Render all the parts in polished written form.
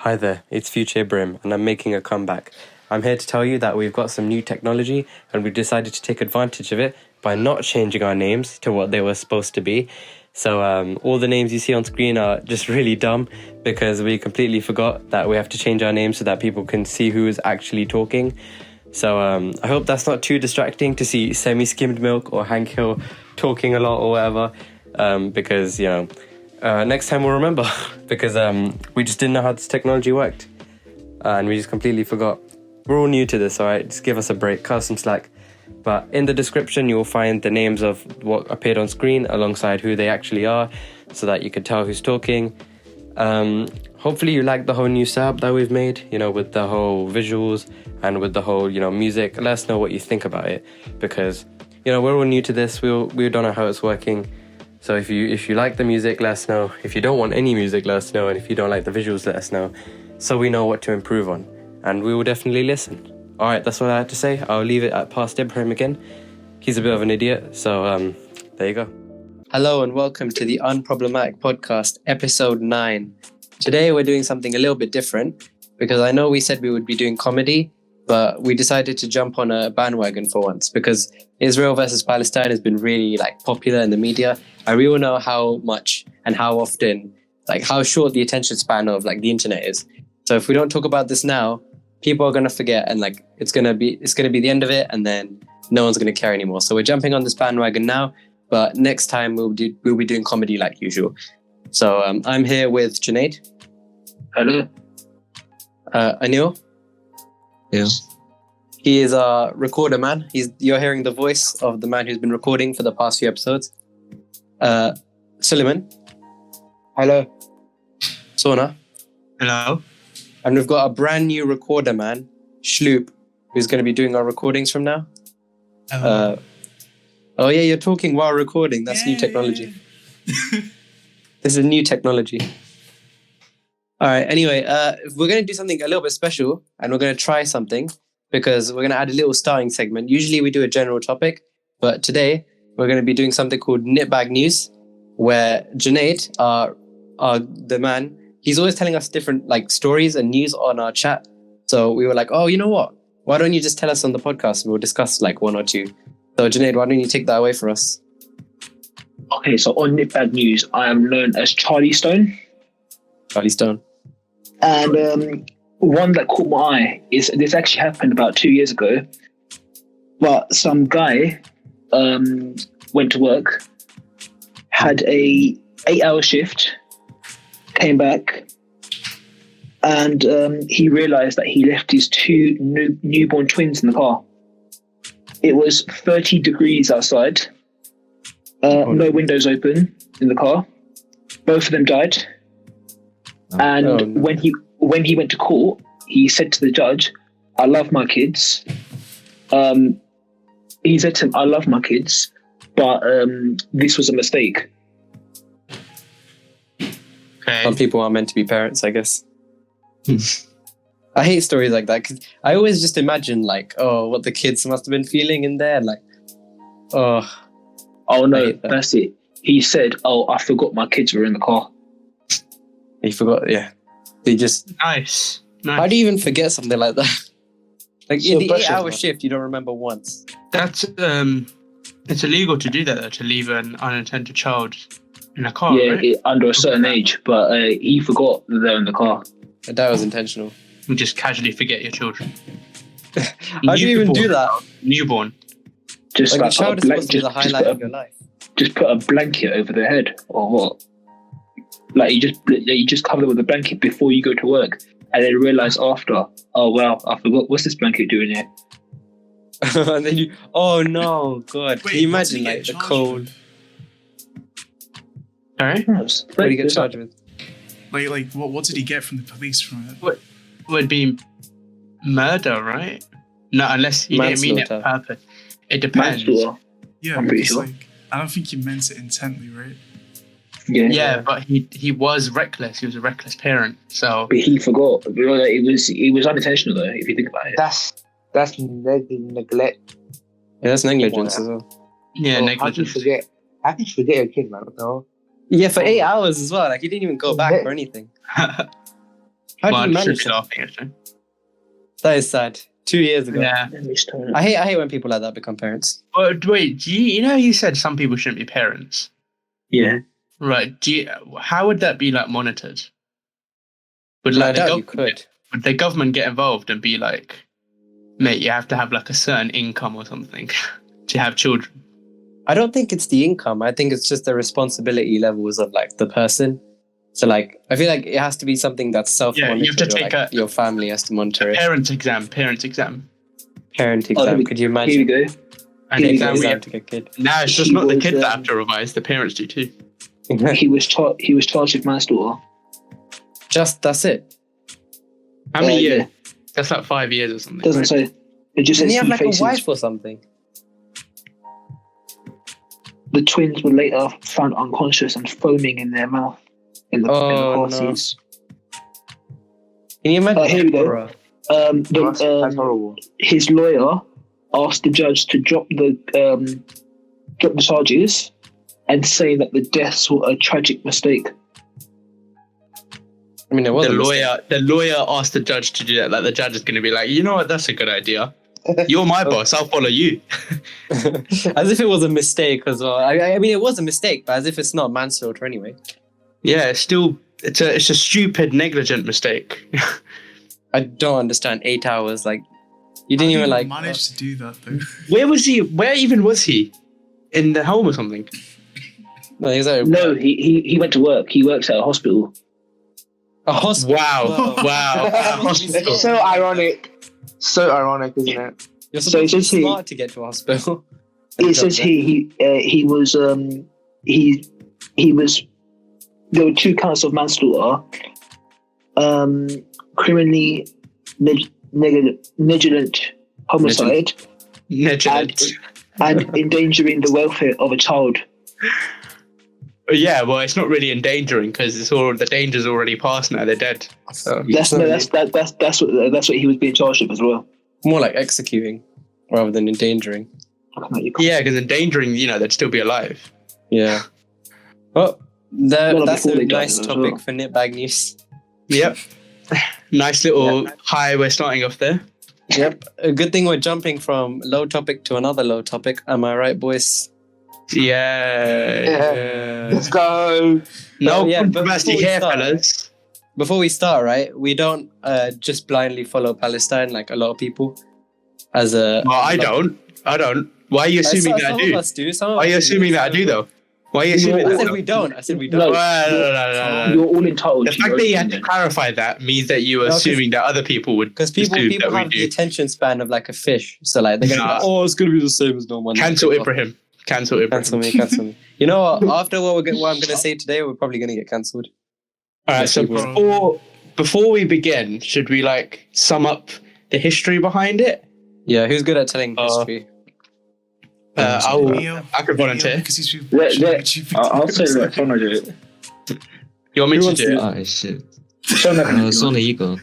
Hi there, it's future Ibrahim, and I'm making a comeback. I'm here to tell you that we've got some new technology, and we've decided to take advantage of it by not changing our names to what they were supposed to be. So all the names you see on screen are just really dumb because we completely forgot that we have to change our names so that people can see who is actually talking. So I hope that's not too distracting to see semi-skimmed milk or Hank Hill talking a lot or whatever, because, you know, next time we'll remember because we just didn't know how this technology worked and we just completely forgot. We're all new to this, all right? Just give us a break, cut some slack. But in the description, you'll find the names of what appeared on screen alongside who they actually are so that you can tell who's talking. Hopefully you like the whole new setup that we've made, you know, with the whole visuals and with the whole, you know, music. Let us know what you think about it because, you know, we're all new to this. We don't know how it's working. So if you like the music, let us know. If you don't want any music, let us know. And if you don't like the visuals, let us know. So we know what to improve on. And we will definitely listen. All right, that's what I had to say. I'll leave it past Ibrahim again. He's a bit of an idiot. So there you go. Hello and welcome to the Unproblematic Podcast, episode 9. Today we're doing something a little bit different because I know we said we would be doing comedy, but we decided to jump on a bandwagon for once because Israel versus Palestine has been really popular in the media. And we all know how much and how often, how short the attention span of the internet is. So if we don't talk about this now, people are going to forget and it's going to be the end of it and then no one's going to care anymore. So we're jumping on this bandwagon now, but next time we'll be doing comedy like usual. So I'm here with Junayd. Hello. Anniel. Yeah. He is a recorder man. You're hearing the voice of the man who's been recording for the past few episodes. Sulayman. Hello. Sohna. Hello. And we've got a brand new recorder man, Shloopee, who's going to be doing our recordings from now. Oh yeah, you're talking while recording. That's new technology. This is new technology. All right. Anyway, we're going to do something a little bit special, and we're going to try something because we're going to add a little starting segment. Usually we do a general topic, but today we're going to be doing something called Nitbag News, where Junayd, the man, he's always telling us different stories and news on our chat. So we were like, oh, you know what? Why don't you just tell us on the podcast and we'll discuss one or two. So Junayd, why don't you take that away for us? Okay, so on Nitbag News, I am known as Charlie Stone. Charlie Stone. And one that caught my eye is this actually happened about 2 years ago. But some guy went to work, had a 8-hour shift, came back, and he realized that he left his two newborn twins in the car. It was 30 degrees outside, no windows open in the car. Both of them died. And when he went to court, he said to the judge, I love my kids. He said to him, I love my kids, but this was a mistake. Okay. Some people are meant to be parents, I guess. I hate stories like that because I always just imagine what the kids must have been feeling in there. Oh no, that's it. He said, I forgot my kids were in the car. He forgot, yeah. They just... Nice. How do you even forget something like that? In the precious, 8-hour man. shift, you don't remember once. That's it's illegal to do that though, to leave an unattended child in a car, Yeah, right? under a certain age, but he forgot that they're in the car. That was intentional. You just casually forget your children. How do you even do that? Newborn. Just the child is supposed to be the highlight of your life. Just put a blanket over their head, or what? You just cover them with a blanket before you go to work, and then realize after, oh wow, I forgot. What's this blanket doing here? And then oh no, God! Wait, can you imagine what did he the get cold? charged Sorry? What do you get charged with? with? What did he get from the police from it? What would be murder, right? No, unless he didn't mean it on purpose. It depends. Manslaughter. Yeah, I'm pretty because, sure. I don't think he meant it intently, right? Yeah, but he was reckless. He was a reckless parent. So, But he forgot. It was unintentional though, if you think about it. That's neglect. Yeah, that's negligence as well. yeah, How can you negligence. forget? How can you forget your kid, man? What the hell? Yeah, for 8 hours as well. He didn't even go back or anything. How How Well, did you I should manage be that? laughing actually. That is sad. 2 years ago. Yeah. Let me start. I hate when people like that become parents. But wait, you know you said some people shouldn't be parents, Yeah. right? How would that be like monitored? Would No, I like doubt you could. would the government get involved and be like, mate, you have to have like a certain income or something to have children? I don't think it's the income. I think it's just the responsibility levels of like the person. So like, I feel like it has to be something that's self-monitored. Yeah, you have to take like your family has to monitor it. Parent exam. Parent exam. here Could you imagine? Here we go. And Here we exam, go. yeah. to get a kid. No, it's just He not the was, kids that have to revise. The parents do too. He was charged with manslaughter. Just that's it. How many years? Yeah. That's like 5 years or something. Doesn't right? say. It just Didn't says he have he like a faces. wife or something? The twins were later found unconscious and foaming in their mouth in the Oh, car no. seats. Can you imagine? Here we go. Bro. That's horrible. His lawyer asked the judge to drop the charges and say that the deaths were a tragic mistake. I mean, it was The lawyer asked the judge to do that. Like the judge is going to be like, you know what? That's a good idea. You're my boss. I'll follow you. as if it was a mistake as well. I mean, it was a mistake, but as if it's not manslaughter anyway. Yeah, it's a stupid, negligent mistake. I don't understand 8 hours. Like, you didn't How even do you like. manage to do that though. Where was he? Where even was he? In the home or something? No, he was at No, he went to work. He works at a hospital. a hospital. Wow. Wow. Hospital. It's so ironic. So ironic, isn't it? You're So supposed to be it's just smart to get to a hospital. It says he was there were 2 counts of manslaughter, criminally negligent homicide, Negligent. and endangering the welfare of a child. Yeah, well, it's not really endangering because the danger's already passed now. They're dead. So. That's what he was being charged with as well. More like executing rather than endangering. Yeah, because endangering, they'd still be alive. Yeah. Well, that's before a they died nice as topic well. for Knitbag News. Yep. Nice little high we're starting off there. Yep. A good thing we're jumping from low topic to another low topic. Am I right, boys? Yeah. Let's go. No Yeah, but controversy before we here, start, fellas. Before we start, right, we don't just blindly follow Palestine like a lot of people. Well, I don't. Why are you assuming that I Some do? of us do. Some of Why are you us do. assuming that I do, though? Why are you assuming I that? said though? we don't. No. No. You're all entitled. The fact that you had to clarify that means that you were assuming that other people would Because people assume that we have the do. attention span of like a fish. So like they're gonna be Nah. like, oh, it's gonna be the same as normal. Cancel Ibrahim. Cancel Ibrahim. Cancel me. You know what? After what I'm gonna say today, we're probably gonna get cancelled. All right. So Bro. before we begin, should we like sum up the history behind it? Yeah, who's good at telling history? I could volunteer. Because he's I'll say that Sohna did it. You want me Who to wants do it? to- Ah, shit. Sohna 이거.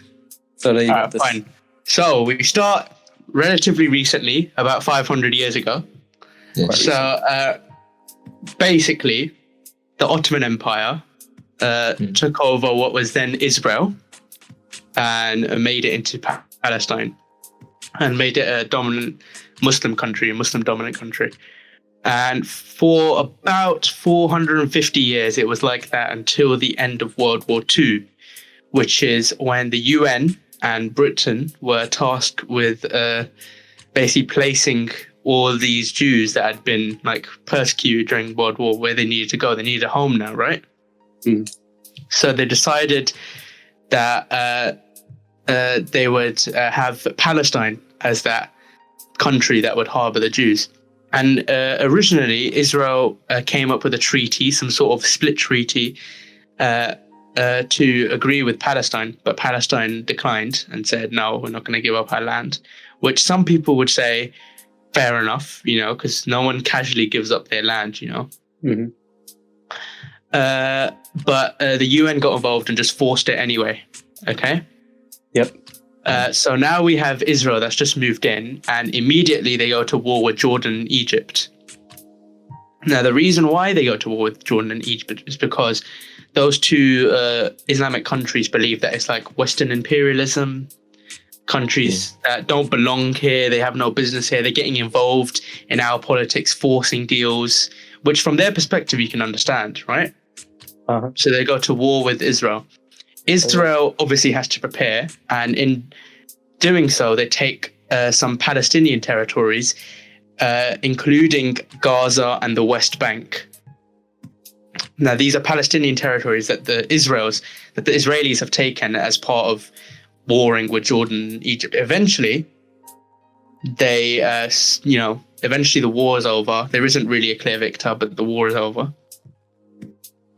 So there you All got right, this. fine. So we start relatively recently, about 500 years ago. Yeah. So basically, the Ottoman Empire took over what was then Israel and made it into Palestine and made it a dominant Muslim country, a Muslim dominant country. And for about 450 years, it was like that until the end of World War II, which is when the UN and Britain were tasked with basically placing all these Jews that had been like persecuted during World War where they needed to go. They needed a home now, right? Mm. So they decided that they would have Palestine as that country that would harbor the Jews. And originally, Israel came up with a treaty, some sort of split treaty, to agree with Palestine. But Palestine declined and said, no, we're not going to give up our land, which some people would say, fair enough, because no one casually gives up their land, Mm-hmm. But the UN got involved and just forced it anyway. Okay? Yep. So now we have Israel that's just moved in, and immediately they go to war with Jordan and Egypt. Now, the reason why they go to war with Jordan and Egypt is because those two Islamic countries believe that it's like Western imperialism. Countries that don't belong here, they have no business here, they're getting involved in our politics, forcing deals, which from their perspective you can understand, right? So they go to war with Israel. Israel obviously has to prepare, and in doing so they take some Palestinian territories, including Gaza and the West Bank. Now these are Palestinian territories that the Israelis have taken as part of warring with Jordan and Egypt. Eventually, eventually the war is over. There isn't really a clear victor, but the war is over.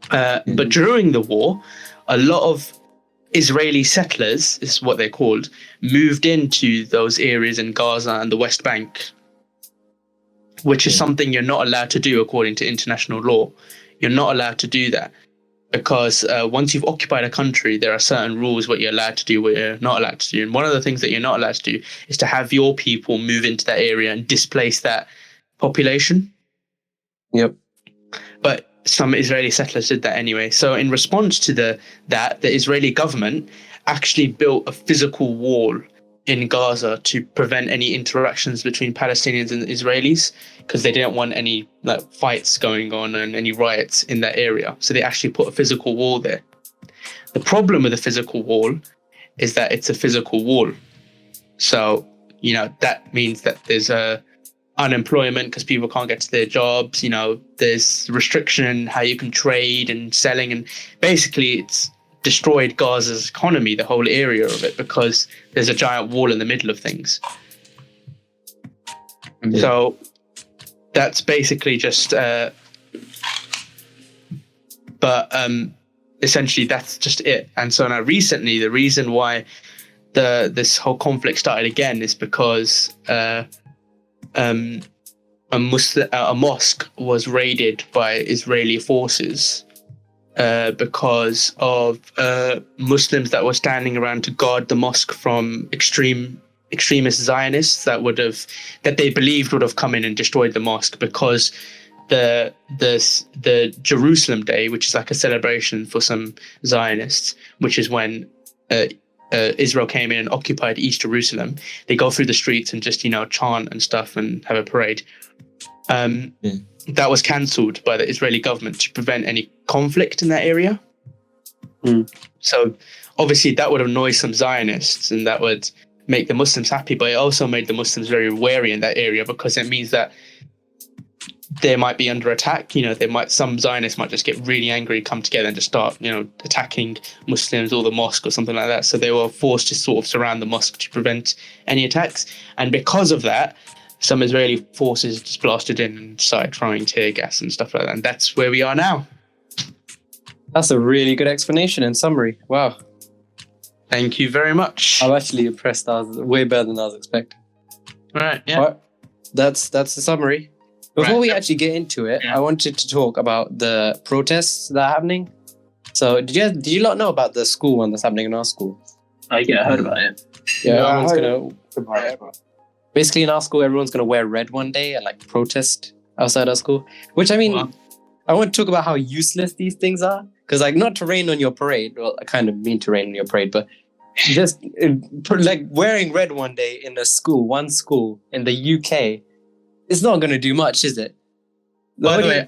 But during the war, a lot of Israeli settlers, is what they're called, moved into those areas in Gaza and the West Bank, which is something you're not allowed to do according to international law. You're not allowed to do that. Because once you've occupied a country, there are certain rules what you're allowed to do, what you're not allowed to do. And one of the things that you're not allowed to do is to have your people move into that area and displace that population. Yep. But some Israeli settlers did that anyway. So in response to the Israeli government actually built a physical wall in Gaza to prevent any interactions between Palestinians and Israelis, because they didn't want any fights going on and any riots in that area. So they actually put a physical wall there. The problem with a physical wall is that it's a physical wall. So, that means that there's unemployment because people can't get to their jobs. There's restriction in how you can trade and selling. And basically it's destroyed Gaza's economy, the whole area of it, because there's a giant wall in the middle of things. Yeah. So that's basically just, essentially that's just it. And so now recently, the reason why this whole conflict started again is because a mosque was raided by Israeli forces because of Muslims that were standing around to guard the mosque from extremist Zionists that they believed would have come in and destroyed the mosque, because the Jerusalem Day, which is like a celebration for some Zionists, which is when Israel came in and occupied East Jerusalem, they go through the streets and just chant and stuff and have a parade. That was cancelled by the Israeli government to prevent any conflict in that area. So obviously that would annoy some Zionists and that would make the Muslims happy, but it also made the Muslims very wary in that area, because it means that they might be under attack. Some Zionists might just get really angry, come together and just start, attacking Muslims or the mosque or something like that. So they were forced to sort of surround the mosque to prevent any attacks. And because of that, some Israeli forces just blasted in and started throwing tear gas and stuff like that. And that's where we are now. That's a really good explanation and summary. Wow. Thank you very much. I'm actually impressed. That was way better than I was expecting. Right, yeah. All right. That's the summary. Before we actually get into it, I wanted to talk about the protests that are happening. So did you not know about the school one that's happening in our school? I heard about it. Basically in our school, everyone's going to wear red one day and protest outside our school. Which, I mean, I want to talk about how useless these things are. Because not to rain on your parade. Well, I kind of mean to rain on your parade, but just wearing red one day in one school in the UK, it's not going to do much, is it? By the way,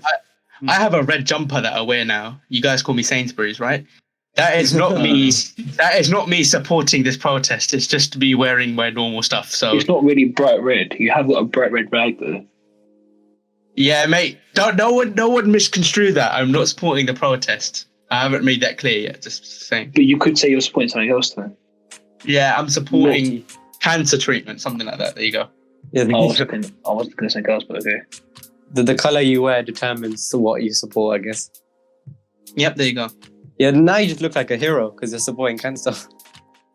I have a red jumper that I wear now. You guys call me Sainsbury's, right? That is not me. That is not me supporting this protest. It's just me wearing my normal stuff. So it's not really bright red. You have got a bright red rag though. Yeah, mate. No one misconstrue that. I'm not supporting the protest. I haven't made that clear yet. Just saying. But you could say you're supporting something else then. Yeah, I'm supporting cancer treatment, something like that. There you go. Yeah, I wasn't going to say girls, but okay. The color you wear determines what you support, I guess. Yep, there you go. Yeah, now you just look like a hero because you're supporting cancer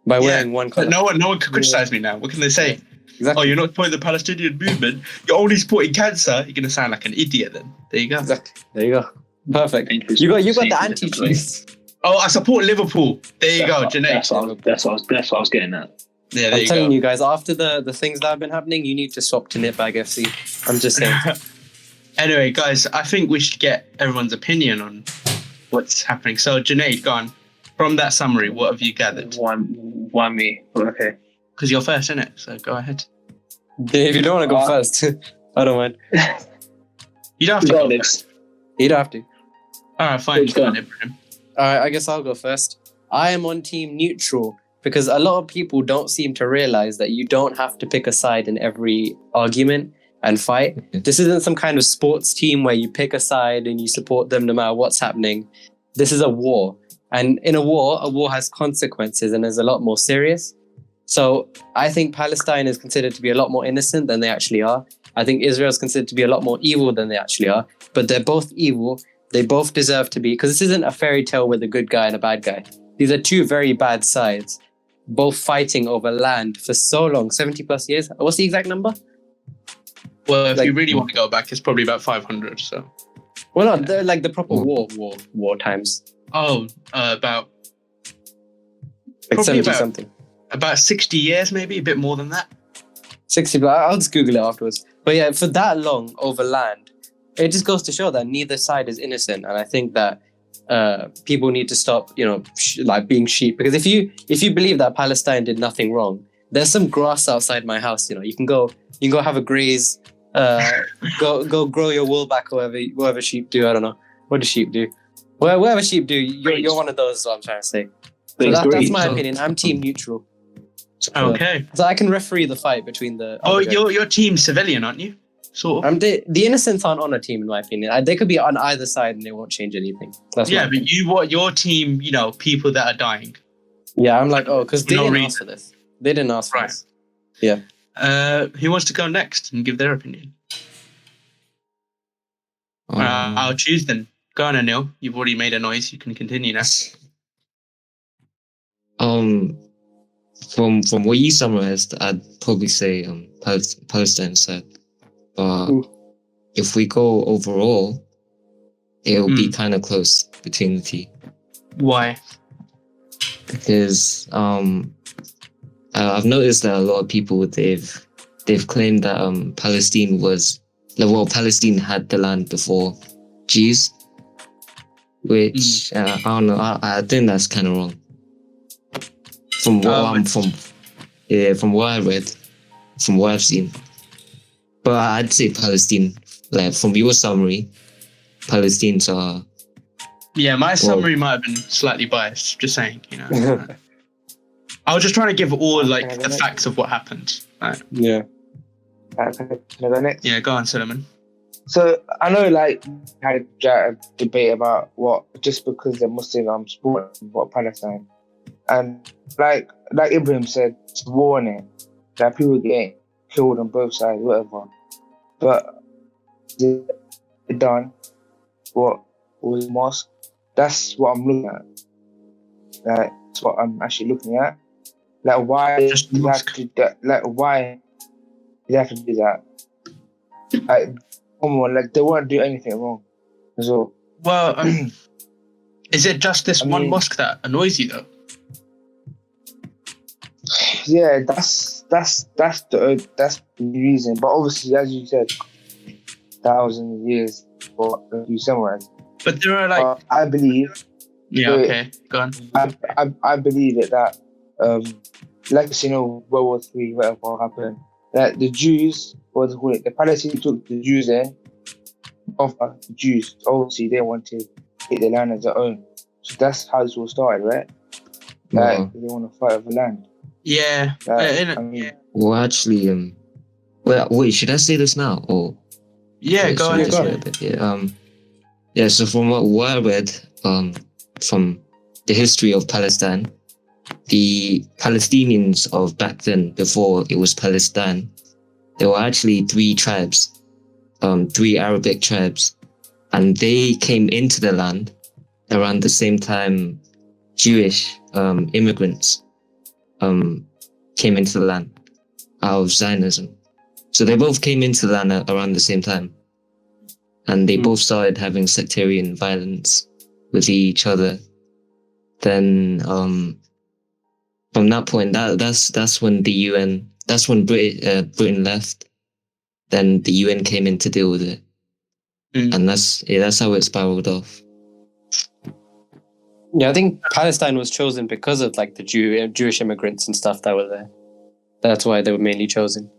by wearing one color. No one can criticize me now. What can they say? Exactly. Oh, you're not supporting the Palestinian movement. You're only supporting cancer. You're going to sound like an idiot then. There you go. Exactly. There you go. Perfect. You got the anti-choice. Oh, I support Liverpool. There you go, Junayd. That's what I was getting at. Yeah, I'm telling you guys, after the things that have been happening, you need to swap to Knitbag FC. I'm just saying. Anyway, guys, I think we should get everyone's opinion on what's happening. So, Junayd, go on. From that summary, what have you gathered? One me. Okay. Because you're first, innit? So go ahead. If you don't want to go first, I don't mind. You don't have to Go go on, first. You don't have to. All right, fine. Go Go on. on, Ibrahim. Alright, I guess I'll go first. I am on team neutral because a lot of people don't seem to realize that you don't have to pick a side in every argument and fight. This isn't some kind of sports team where you pick a side and you support them no matter what's happening. This is a war. And in a war has consequences and is a lot more serious. So I think Palestine is considered to be a lot more innocent than they actually are. I think Israel is considered to be a lot more evil than they actually are. But they're both evil. They both deserve to be, because this isn't a fairy tale with a good guy and a bad guy. These are two very bad sides, both fighting over land for so long, 70 plus years. What's the exact number? Well, if Like- you really want to go back, it's probably about 500. So, Well, no, they're like the proper war times. about Like Probably 70 about- something. about 60 years, maybe a bit more than that. 60, but I'll just Google it afterwards. But yeah, for that long over land, it just goes to show that neither side is innocent. And I think that people need to stop, like being sheep. Because if you believe that Palestine did nothing wrong, there's some grass outside my house. You can go have a graze, go grow your wool back. Whatever sheep do, I don't know. What do sheep do? Whatever sheep do, you're one of those. Is what I'm trying to say. So that's my opinion. I'm team neutral. Okay. So I can referee the fight between the. Oh, other guys. you're team civilian, aren't you? Sort of. The innocents aren't on a team, in my opinion. They could be on either side and they won't change anything. That's Yeah, my but opinion. your team, people that are dying. Yeah, I'm like, because they No didn't reason. ask for this. They didn't ask for Right. this. Yeah. Who wants to go next and give their opinion? I'll choose then. Go on, Anil. You've already made a noise. You can continue now. From what you summarized, I'd probably say Palestine side. But if we go overall, it'll be kind of close between the two. Why? Because I've noticed that a lot of people they've claimed that Palestine had the land before Jews, which I don't know. I think that's kind of wrong. From what I read, from what I've seen, but I'd say Palestine. Like from your summary, Palestinians are. Yeah, my summary might have been slightly biased. Just saying, I was just trying to give all the facts of what happened. Right. Yeah. Can I go next? Yeah, go on, Sulayman. So I know, had a debate about what just because they're Muslim, I'm supporting what Palestine, and like Ibrahim said, it's war in it. That people getting killed on both sides, whatever. But they done what was mosque. That's what I'm looking at. That's what I'm actually looking at. Like why Just you have mosque. to do that? Like why you have to do that? Like come on, they won't do anything wrong. So Well, is it just this one mean- mosque that annoys you though? yeah, that's the reason. But obviously, as you said, thousands of years for you summarize. But there are I believe. yeah, okay, go on. I believe that World War III, whatever happened, that the Jews, the Palestinians took the Jews in, of the Jews. Obviously, they wanted to take the land as their own. So that's how this all started, right? They want to fight over land. Yeah, Well, actually, wait, should I say this now or? yeah, go should I ahead. just wait a bit? Yeah. So from what I read, from the history of Palestine, the Palestinians of back then, before it was Palestine, there were actually three tribes, three Arabic tribes, and they came into the land around the same time Jewish immigrants came into the land out of Zionism. So they both came into the land around the same time, and they both started having sectarian violence with each other. Then from that point, that's when the UN, that's when Britain left. Then the UN came in to deal with it, and that's how it spiraled off. Yeah, I think Palestine was chosen because of like the Jewish immigrants and stuff that were there. That's why they were mainly chosen.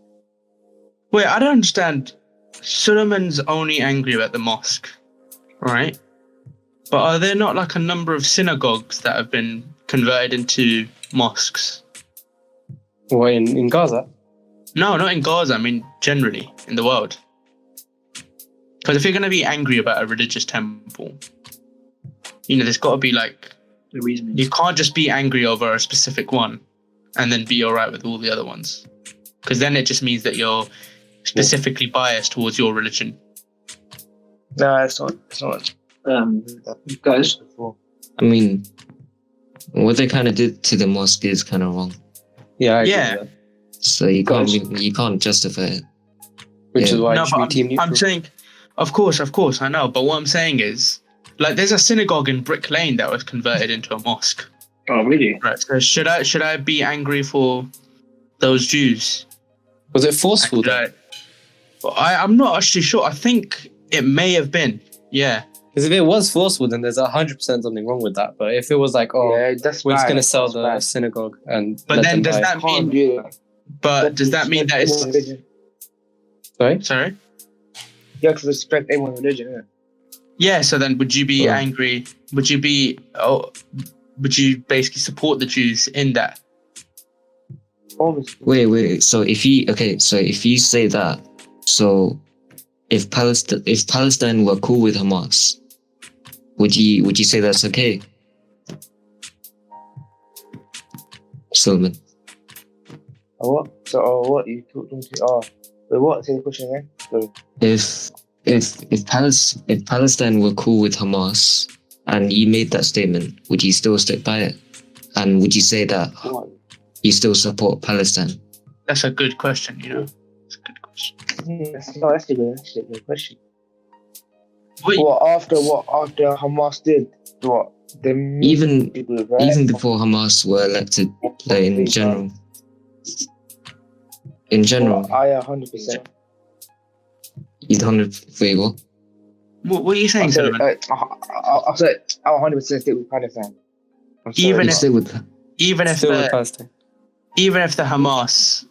Wait, I don't understand. Sulayman's only angry about the mosque, right? But are there not like a number of synagogues that have been converted into mosques? What, in Gaza? No, not in Gaza. I mean, generally in the world. Because if you're going to be angry about a religious temple, you know, there's got to be like The reason. you can't just be angry over a specific one and then be all right with all the other ones. Because then it just means that you're specifically biased towards your religion. No, it's not. It's not. Guys, I mean, what they kind of did to the mosque is kind of wrong. Yeah, I agree Yeah. with that. So you can't justify it. Which Yeah. is why No, it should but be team neutral. I'm saying, of course, I know. But what I'm saying is, like, there's a synagogue in Brick Lane that was converted into a mosque. oh really? Right. So should I be angry for those Jews? Was it forceful though? I'm not actually sure. I think it may have been. Yeah. Because if it was forceful, then there's 100% something wrong with that. But if it was like, oh, Yeah, that's we're just bad. going to sell That's the bad. synagogue and But let then them does buy it. that Can't mean? do that. But does that mean that it's? Religion. Sorry? Sorry. You have to respect everyone's religion, innit? Yeah. So then, would you be Yeah. angry? Would you basically support the Jews in that? Obviously. Wait. So if you say that, so if Palestine were cool with Hamas, would you say that's okay? Sulayman. What? So, what you talking to? Wait, what? Say the question again. Sorry. If Palestine were cool with Hamas and you made that statement, would you still stick by it? And would you say that What? you still support Palestine? That's a good question. You know. It's a good question. That's a good question. Wait, After Hamas did what? Even Right? even before Hamas were elected, like in general. In general, I 100%. you'd 100. Wait, what? what are you saying, Sulayman? I'll say I'll 100% stick with Palestine. I'm sorry, Even You if- stay with Even if Still with the Palestine. Hamas,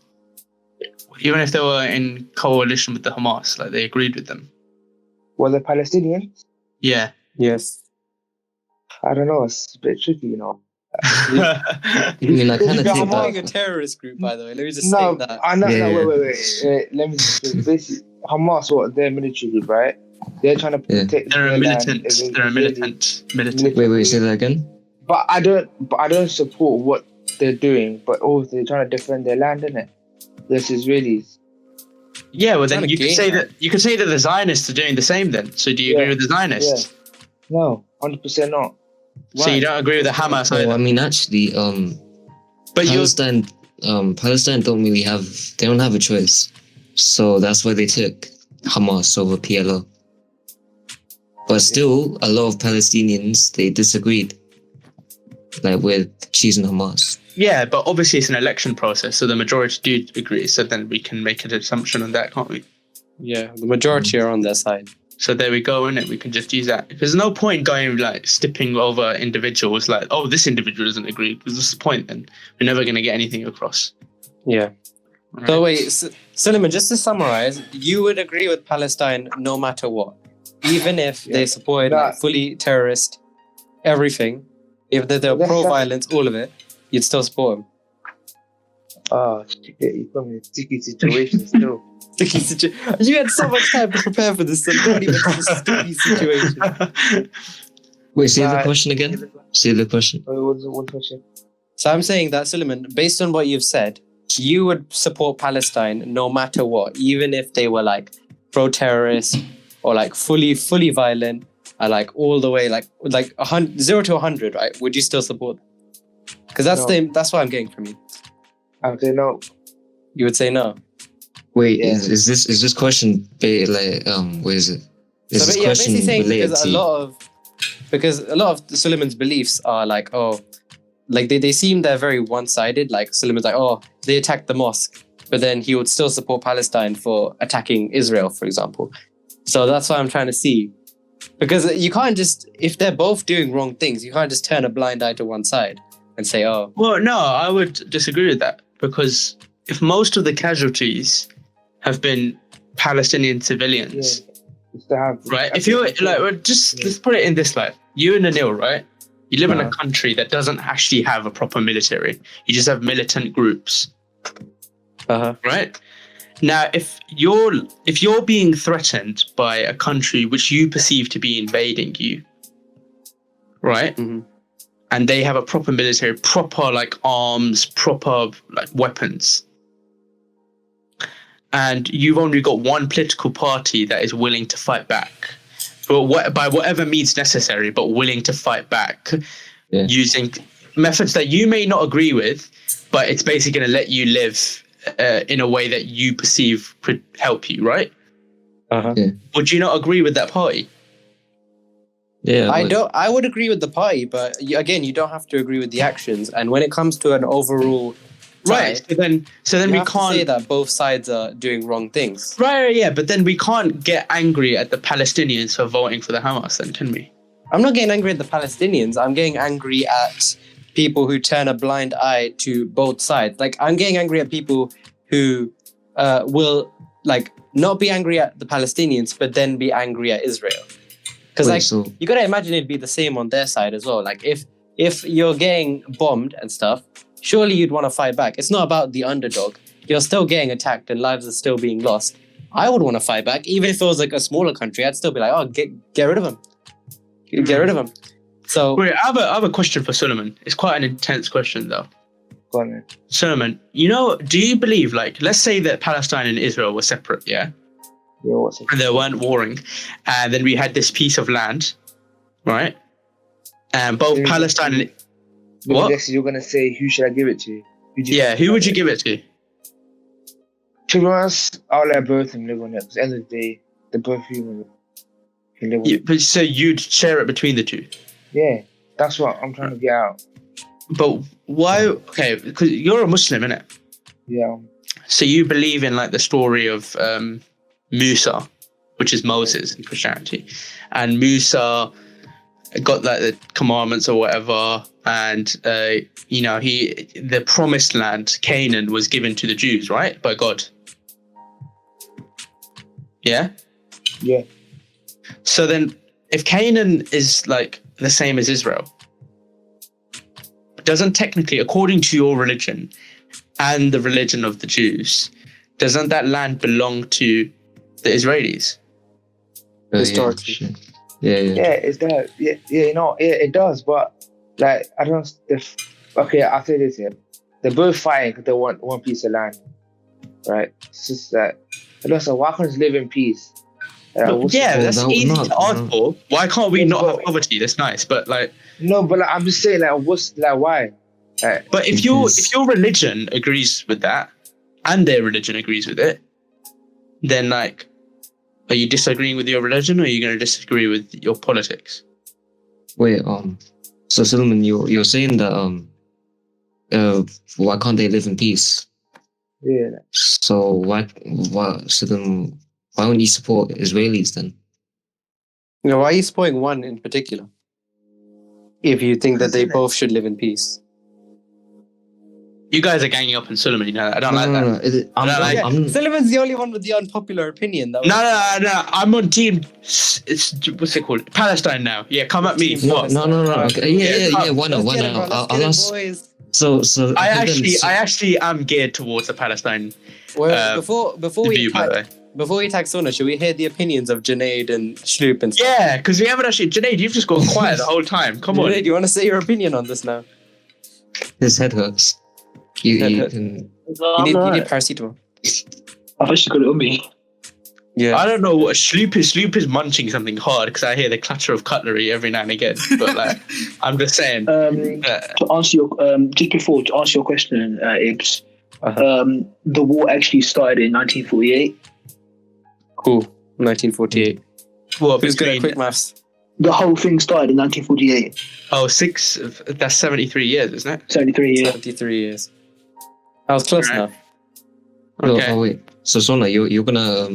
even if they were in coalition with the Hamas, like they agreed with them. well, the Palestinians, Yeah. Yes. I don't know, it's a bit tricky, you know. I mean, I kind of Yeah, think Hamas- that. a terrorist group, by the way. Let me just No, state that. I know. Yeah. No, wait. Let me just. This Hamas, what their military group, right? They're trying to Yeah. protect. They're a their land militant. against They're a Israelis. militant. Wait, say that again. But I don't support what they're doing. But also they're trying to defend their land, innit? There's Israelis. Yeah, well It's then not a you could game, say man. that the Zionists are doing the same then. So do you agree Yeah. with the Zionists? No, 100% not. So you don't agree with the Hamas Oh, I either? mean, actually, But you Palestine don't have a choice, so that's why they took Hamas over PLO. But still, a lot of Palestinians they disagreed, like with choosing Hamas. yeah, but obviously it's an election process, so the majority do agree. So then we can make an assumption on that, can't we? Yeah, the majority are on their side. So there we go, innit? We can just use that. There's no point going like stipping over individuals like, oh, this individual doesn't agree. Because what's the point then? We're never going to get anything across. Yeah. Right? So wait, Sulayman, just to summarize, you would agree with Palestine no matter what, even if they supported like, fully terrorist everything, if they're That's- pro-violence, all of it, you'd still support them. Oh, shit, you put me in a sticky situation still. You had so much time to prepare for this, so don't even have a sticky situation. Wait, say the Nah, question again. Say the question. What's the one question? So I'm saying that, Sulayman, based on what you've said, you would support Palestine no matter what, even if they were like pro-terrorist or like fully violent, or like all the way like 0 to 100, right? Would you still support them? Because that's what I'm getting from you. I'm saying no. You would say no. Wait, Yeah. is this question like where is it? Is this question basically saying related because to? a lot of Sulayman's beliefs are like, oh, like they seem they're very one-sided. Like Sulayman's like, oh, they attacked the mosque, but then he would still support Palestine for attacking Israel, for example. So that's why I'm trying to see, Because you can't just, if they're both doing wrong things, you can't just turn a blind eye to one side and say, oh. Well, no, I would disagree with that, because if most of the casualties have been Palestinian civilians, right? If you're like, let's put it in this light. You and Anil, right? You live in a country that doesn't actually have a proper military. You just have militant groups, right? Now, if you're being threatened by a country which you perceive to be invading you, right? Mm-hmm. And they have a proper military, proper like arms, proper like weapons, and you've only got one political party that is willing to fight back, but by whatever means necessary, but willing to fight back using methods that you may not agree with, but it's basically going to let you live in a way that you perceive could help you, right? Would you not agree with that party? Yeah, I would agree with the party, but again, you don't have to agree with the actions. And when it comes to an overall right, so then we have can't to say that both sides are doing wrong things. Right, yeah, but then we can't get angry at the Palestinians for voting for the Hamas, then, can we? I'm not getting angry at the Palestinians. I'm getting angry at people who turn a blind eye to both sides. Like, I'm getting angry at people who will like not be angry at the Palestinians, but then be angry at Israel. Because you gotta imagine it'd be the same on their side as well. Like if you're getting bombed and stuff, surely you'd want to fight back. It's not about the underdog. You're still getting attacked and lives are still being lost. I would want to fight back, even if it was like a smaller country. I'd still be like, oh, get rid of him. Get rid of him. So wait, I have a question for Sulayman. It's quite an intense question though. Go on then. Sulayman, do you believe, like, let's say that Palestine and Israel were separate, yeah? Yeah, what's it? And they weren't warring, and then we had this piece of land, right? And both Palestine and What? You're gonna say, who should I give it to? Who would you give it to? To be honest, I'll let both of them live on it. Because at the end of the day, they're both human. So you'd share it between the two? Yeah, that's what I'm trying to get out. But why? Okay, because you're a Muslim, innit? Yeah. So you believe in like the story of Musa, which is Moses in Christianity, and Musa got like the commandments or whatever, and the promised land, Canaan, was given to the Jews, right, by God. Yeah. Yeah. So then, if Canaan is like the same as Israel, doesn't technically, according to your religion and the religion of the Jews, doesn't that land belong to the Israelis? Historically. Yeah, it does. Yeah, it does. But like, I don't. Okay, I'll say this here: they're both fighting because they want one piece of land, right? It's just that. So why can't we live in peace? That's easy to ask for. Why can't we not have poverty? That's nice, but like. No, but like, I'm just saying, like, why? But if your religion agrees with that, and their religion agrees with it, then like, are you disagreeing with your religion, or are you going to disagree with your politics? Wait, so Sulayman, you're saying that why can't they live in peace? Yeah. So why don't you support Israelis then? Why are you supporting one in particular? If you think that they both should live in peace. You guys are ganging up on Sulayman, you know. I don't like that. Sulayman's the only one with the unpopular opinion. No. I'm on team. What's it called? Palestine now. Yeah, come at me. No. Okay. Yeah. Why not? I'll ask. So I actually am geared towards the Palestine. Before we attack Sohna, should we hear the opinions of Junayd and Shloopee and stuff? Yeah, because we haven't actually. Junayd, you've just gone quiet the whole time. Come on. Junayd, do you want to say your opinion on this now? His head hurts. You need paracetamol. I've actually got it on me. Yeah. I don't know what Shloopee is munching something hard because I hear the clatter of cutlery every now and again. But like, I'm just saying. To answer your question, Ibs. The war actually started in 1948. Cool. 1948. Well, who's good at quick maths? The whole thing started in 1948. Oh, that's 73 years, isn't it? 73 years. 73 years. I was close enough. Okay. Oh wait. So Sona, you're gonna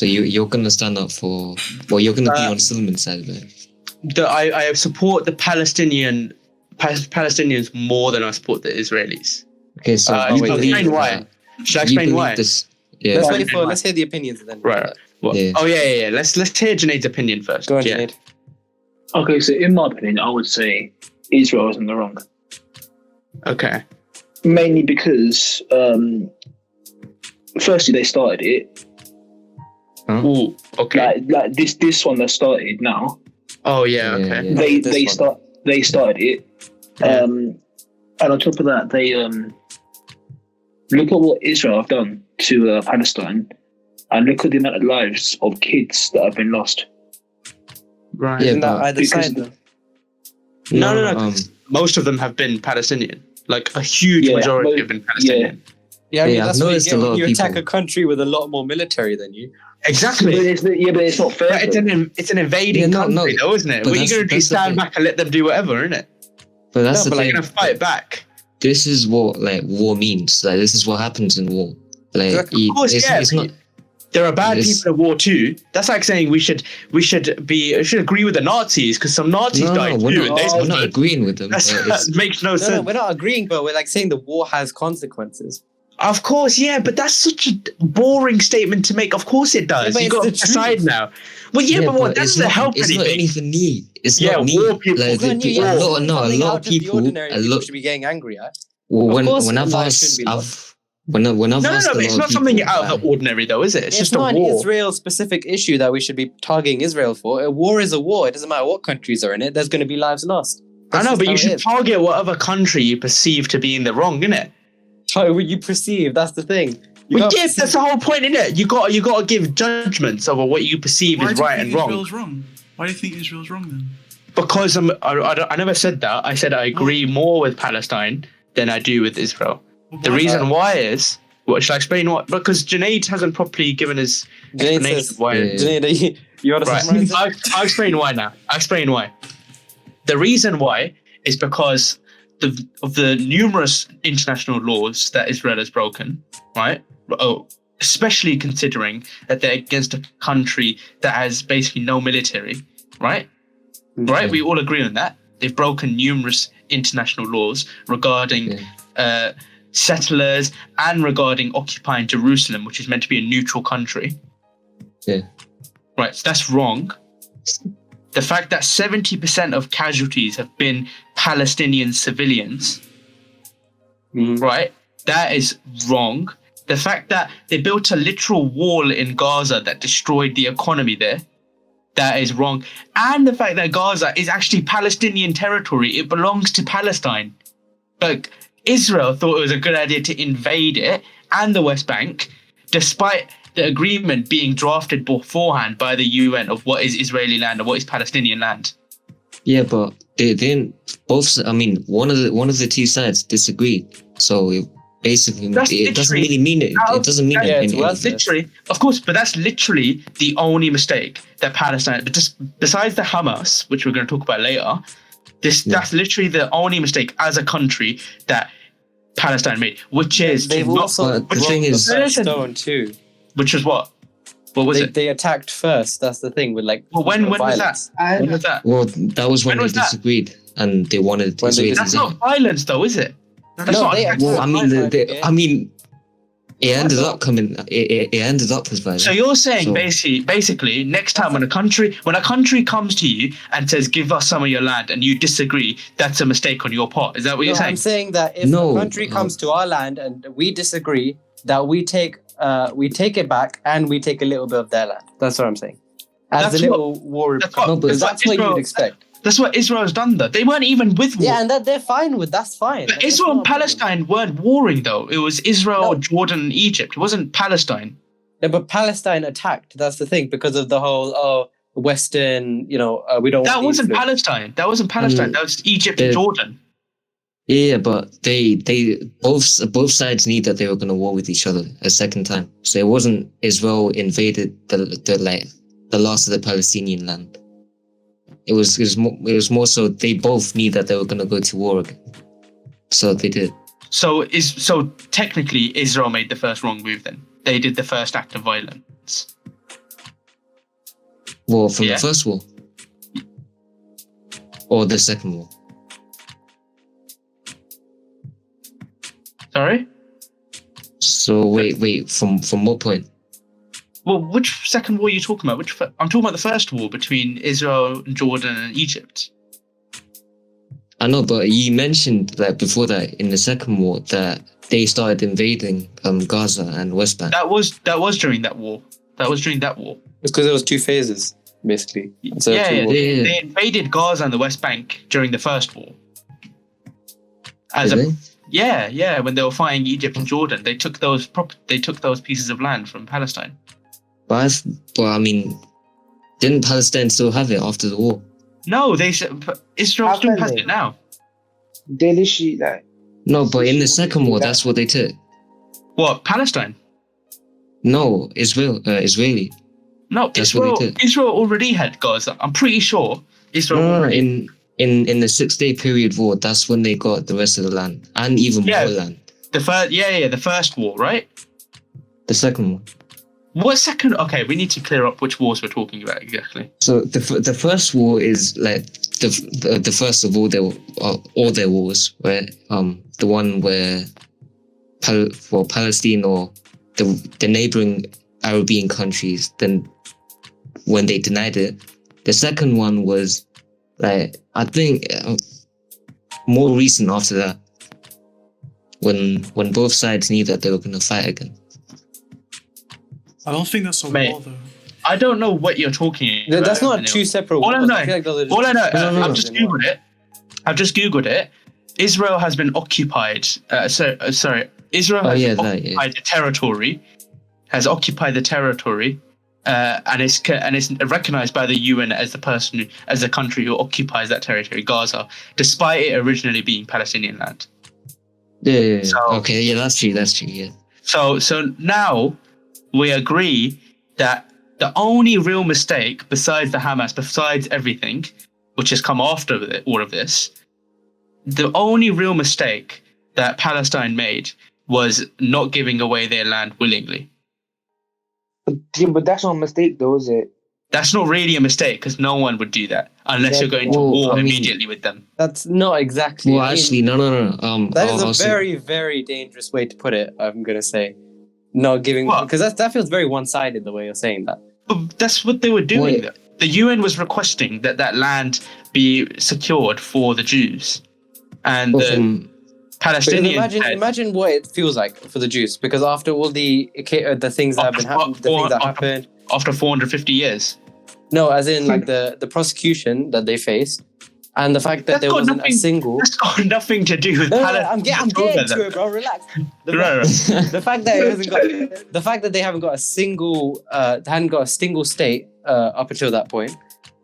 you're gonna stand up for, well, you're gonna be on Sulayman's side of it. I support the Palestinians more than I support the Israelis. Okay, so Should I explain why? Should I you explain believe why? this? Yeah. Let's hear the opinions and then. Right. What? Yeah. Oh yeah. Let's hear Junayd's opinion first. Go on, Yeah. Junayd. Okay, so in my opinion, I would say Israel is in the wrong. Okay. Mainly because, firstly, they started it. Ooh. Okay. Like this one that started now. Oh yeah. Yeah, Okay. yeah. They started it. And on top of that, they look at what Israel have done to Palestine, and look at the amount of lives of kids that have been lost. Right. Yeah, Isn't that but- either Because side? Though? No. 'Cause most of them have been Palestinian. Like a huge Yeah, majority have been Palestinian. Yeah, I mean, Yeah, that's I've what you noticed get a lot when of you attack people- a country with a lot more military than you. Exactly. But it's not fair. But it's an invading Yeah, no, country, no. though, isn't it? But What are you that's- going to do? that's the Stand thing. back and let them do whatever, isn't it? But that's the But like, thing. you're going to fight back. This is what like war means. Like this is what happens in war. Like Exactly. Of course, it's not. There are bad This- people in war too. That's like saying we should agree with the Nazis because some Nazis died we're too. not, and they we're not suffered. agreeing with them. That makes no No, sense. we're not agreeing, but we're like saying the war has consequences. Of course, yeah, but that's such a boring statement to make. Of course it does. but You it's got to the decide truth. now. Well, yeah, but what? That it's doesn't not, help it's not anything. anything new. It's Yeah, not new. war people- Like, It's not new, a yeah, lot, it's no, a something lot out of of the people, ordinary a people lot. should be getting angry at. Well, Of course when I've life asked, shouldn't be lost. when I've No, asked a but lot it's of not something people, out of the ordinary, though, is it? It's just a not war. an Israel-specific issue that we should be targeting Israel for. A war is a war. It doesn't matter what countries are in it. There's going to be lives lost. I know, That's but you just how should it is. target whatever country you perceive to be in the wrong, innit? How would you perceive? That's the thing. You Well, can't yeah, perceive- that's the whole point, innit? You got to give judgments over what you perceive Why is do you right think and wrong. Israel's wrong? Why do you think Israel's wrong then? Because I never said that. I said I agree more with Palestine than I do with Israel. Well, The why- reason why is, what should I explain? What? Because Junayd hasn't properly given his Junayd explanation says- of why. Yeah. Junayd, you want to Right. summarize it? I'll explain why now. I'll explain why. The reason why is because of the numerous international laws that Israel has broken, right? Oh, especially considering that they're against a country that has basically no military, right? Right? We all agree on that. They've broken numerous international laws regarding settlers and regarding occupying Jerusalem, which is meant to be a neutral country. Yeah. Right, so that's wrong. The fact that 70% of casualties have been Palestinian civilians, right, that is wrong. The fact that they built a literal wall in Gaza that destroyed the economy there, that is wrong. And the fact that Gaza is actually Palestinian territory, it belongs to Palestine. Like, Israel thought it was a good idea to invade it and the West Bank, despite the agreement being drafted beforehand by the UN of what is Israeli land and what is Palestinian land. Yeah, but they didn't both. I mean, one of the two sides disagreed. So it basically, That's it doesn't literally really mean it. It doesn't mean Yeah, it's anything. worth it. Literally, of course, but that's literally the only mistake that Palestine, but just besides the Hamas, which we're going to talk about later, that's literally the only mistake as a country that Palestine made, which is They've not, also But the thing is- first stone too. which was what? What was it? They attacked first. That's the thing with like. Well, when was that? violence. When was that? Well, that was when When was they that? disagreed and they wanted When they Israelis That's in. not violence, though, is it? That's No, not. they attack. Well, I mean, Yeah. I mean, it ended up coming. It ended up as violence. So you're saying So- basically, next time when a country comes to you and says, "Give us some of your land," and you disagree, that's a mistake on your part. Is that what No, you're saying? I'm saying that if No, a country no. comes to our land and we disagree, that we take it back and we take a little bit of their land. That's what I'm saying. As That's a little war, that's what- No, but because that's what Israel- you'd expect. That's what Israel's done, though. They weren't even with war. Yeah, and that they're fine with. That's fine. But That's Israel not and a problem. Palestine weren't warring, though. It was Israel, No. Jordan, and Egypt. It wasn't Palestine. Yeah, but Palestine attacked. That's the thing because of the whole Western. We don't. That want the wasn't influence. Palestine. That wasn't Palestine. That was Egypt and the- Jordan. Yeah, but they both sides knew that they were going to war with each other a second time. So it wasn't Israel invaded the last of the Palestinian land. It was more so they both knew that they were going to go to war again. So they did. So technically Israel made the first wrong move then. They did the first act of violence. War from the first war? Or the second war? Sorry? So wait, from what point? Well, which second war are you talking about? I'm talking about the first war between Israel, Jordan, and Egypt. I know, but you mentioned that before that in the second war that they started invading Gaza and West Bank. That was during that war. It's because there was 2 phases, basically. They invaded Gaza and the West Bank during the first war. When they were fighting Egypt and Jordan, they took those pieces of land from Palestine. But I mean, didn't Palestine still have it after the war? No, Israel still has it now. They literally No, but in the second war, that's what they took. What, Palestine? No, Israeli. No, That's what they did. Israel already had Gaza. I'm pretty sure Israel already. In the 6-day period war, that's when they got the rest of the land and even more land. The first war, right? The second one. What second? Okay, we need to clear up which wars we're talking about exactly. So the first war is like the first of all their wars, where the one where Palestine or the neighboring Arabian countries, then when they denied it. The second one was like I think more recent after that, when both sides knew that they were going to fight again. I don't think that's a war, though. I don't know what you're talking about. That's not 2 separate wars. All I know, I've just Googled it. Israel has been occupied. Israel has occupied the territory. Has occupied the territory, and it's recognized by the UN as the country who occupies that territory, Gaza, despite it originally being Palestinian land. Yeah. That's true. Yeah. So now we agree that the only real mistake, besides the Hamas, besides everything, which has come after all of this, the only real mistake that Palestine made was not giving away their land willingly. But that's not a mistake, though, is it? That's not really a mistake, because no one would do that unless you're going to war immediately with them. That's not exactly. Well, actually, no. That is a very, very dangerous way to put it. I'm gonna say, not giving, because that feels very one-sided the way you're saying that. But that's what they were doing. The UN was requesting that land be secured for the Jews, and the Palestinians. Imagine what it feels like for the Jews, because after all the things that happened, after 450 years. No, as in like the prosecution that they faced, and the fact that there wasn't a single. That's got nothing to do with Palestine. I'm getting to it, bro. Relax. The fact that it hasn't got, the fact that they haven't got a single, hadn't got a single state up until that point.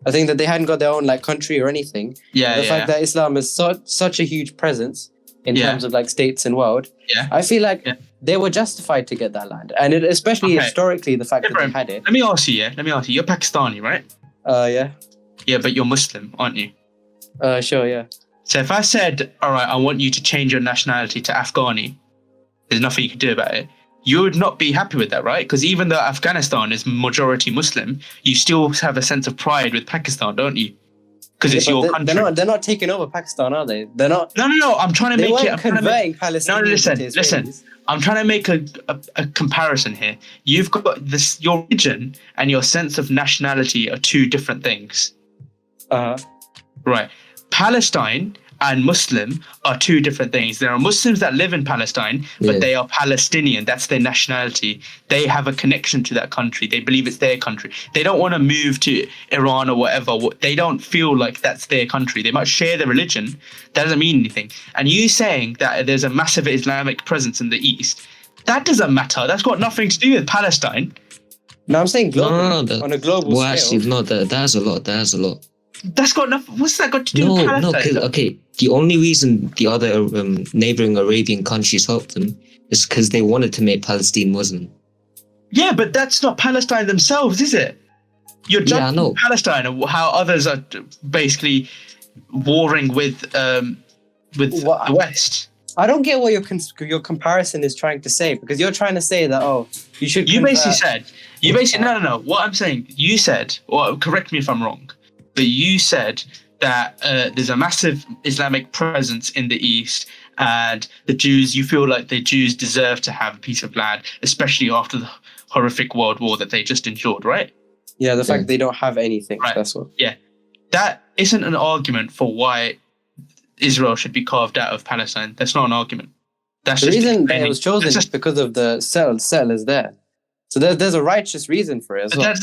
I think that they hadn't got their own like country or anything. The fact that Islam is such a huge presence in terms of like states and world. I feel like they were justified to get that land, and especially historically, the fact that they had it. Let me ask you. You're Pakistani, right? Yeah, but you're Muslim, aren't you? Sure, yeah. So if I said, all right, I want you to change your nationality to Afghani, there's nothing you can do about it. You would not be happy with that, right? Because even though Afghanistan is majority Muslim, you still have a sense of pride with Pakistan, don't you? Because it's your country. They're not taking over Pakistan, are they? They're not. No. I'm trying to make it. Converting Palestine. No, listen. I'm trying to make a comparison here. You've got your religion and your sense of nationality are 2 different things. Right. Palestine and Muslim are 2 different things. There are Muslims that live in Palestine, but they are Palestinian. That's their nationality. They have a connection to that country. They believe it's their country. They don't want to move to Iran or whatever. They don't feel like that's their country. They might share their religion. That doesn't mean anything. And you saying that there's a massive Islamic presence in the East, that doesn't matter. That's got nothing to do with Palestine. No, I'm saying global. On a global scale. Well, actually, no, that's a lot. That's got nothing. What's that got to do with Palestine? Okay. The only reason the other neighboring Arabian countries helped them is because they wanted to make Palestine Muslim. Yeah, but that's not Palestine themselves, is it? You're judging Palestine and how others are basically warring with the West. I don't get what your comparison is trying to say, because you're trying to say that you should. You basically said no. What I'm saying, you said, or correct me if I'm wrong, but you said that there's a massive Islamic presence in the East, and the Jews. You feel like the Jews deserve to have a piece of land, especially after the horrific world war that they just endured, right? Yeah, the fact they don't have anything. Right. That's what. Yeah, that isn't an argument for why Israel should be carved out of Palestine. That's not an argument. That's The just reason that explaining- it was chosen that's is because of the settlers there. So there's a righteous reason for it as well.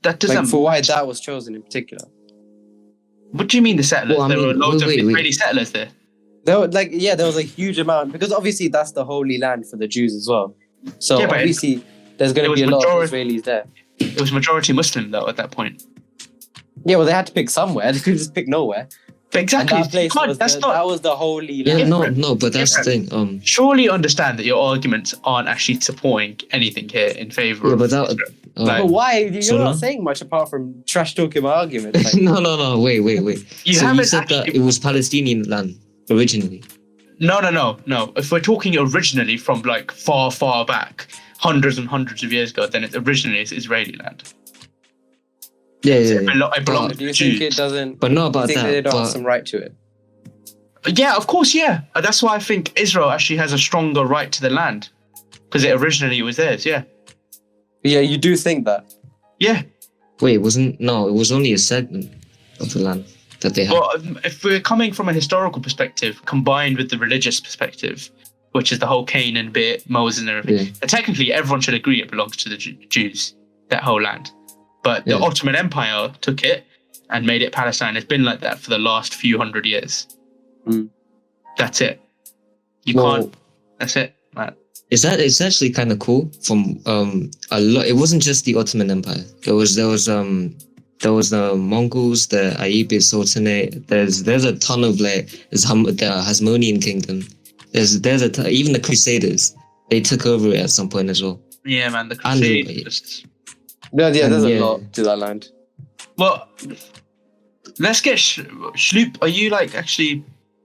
that doesn't. Like for why that was chosen in particular. What do you mean the settlers? Well, I there were mean, loads of wait. Israeli settlers there. There was a huge amount, because obviously that's the holy land for the Jews as well. So Yeah, but obviously there's going to it be a was lot of Israelis there. It was majority Muslim though at that point. Yeah, well, they had to pick somewhere. They could just pick nowhere. But exactly. And that place You can't- was that's that not. was the holy Yeah, land. no, but that's the thing. Surely you understand that your arguments aren't actually supporting anything here in favor Yeah, of but that. Israel. But why? You're Sohna? not saying much apart from trash talking my argument. Like, No. Wait. You So you haven't said that actually- it was Palestinian land originally. No. If we're talking originally from like far back, hundreds and hundreds of years ago, then it originally is Israeli land. Yeah. It belongs do to you the think it Jews. doesn't? But not Do you about think they that. don't have But some right to it? Yeah, of course, yeah. That's why I think Israel actually has a stronger right to the land. Because it originally was theirs, yeah. Yeah, you do think that. Yeah. wait, it was only a segment of the land that they had. But if we're coming from a historical perspective, combined with the religious perspective, which is the whole Canaan bit, Moses and everything, Yeah. then technically everyone should agree it belongs to the Jews, that whole land. But the Yeah. Ottoman Empire took it and made it Palestine. It's been like that for the last few hundred years. Mm. That's it. You Well, can't. That's it. Man. It's actually kind of cool. From a lot. It wasn't just the Ottoman Empire. There was the Mongols, the Ayyubid Sultanate. There's a ton of the Hasmonean Kingdom. Even the Crusaders. They took over it at some point as well. Yeah, man. The And- Crusades. Yeah, there's yeah. a lot to that land. Well, let's get Shloop. Are you like actually?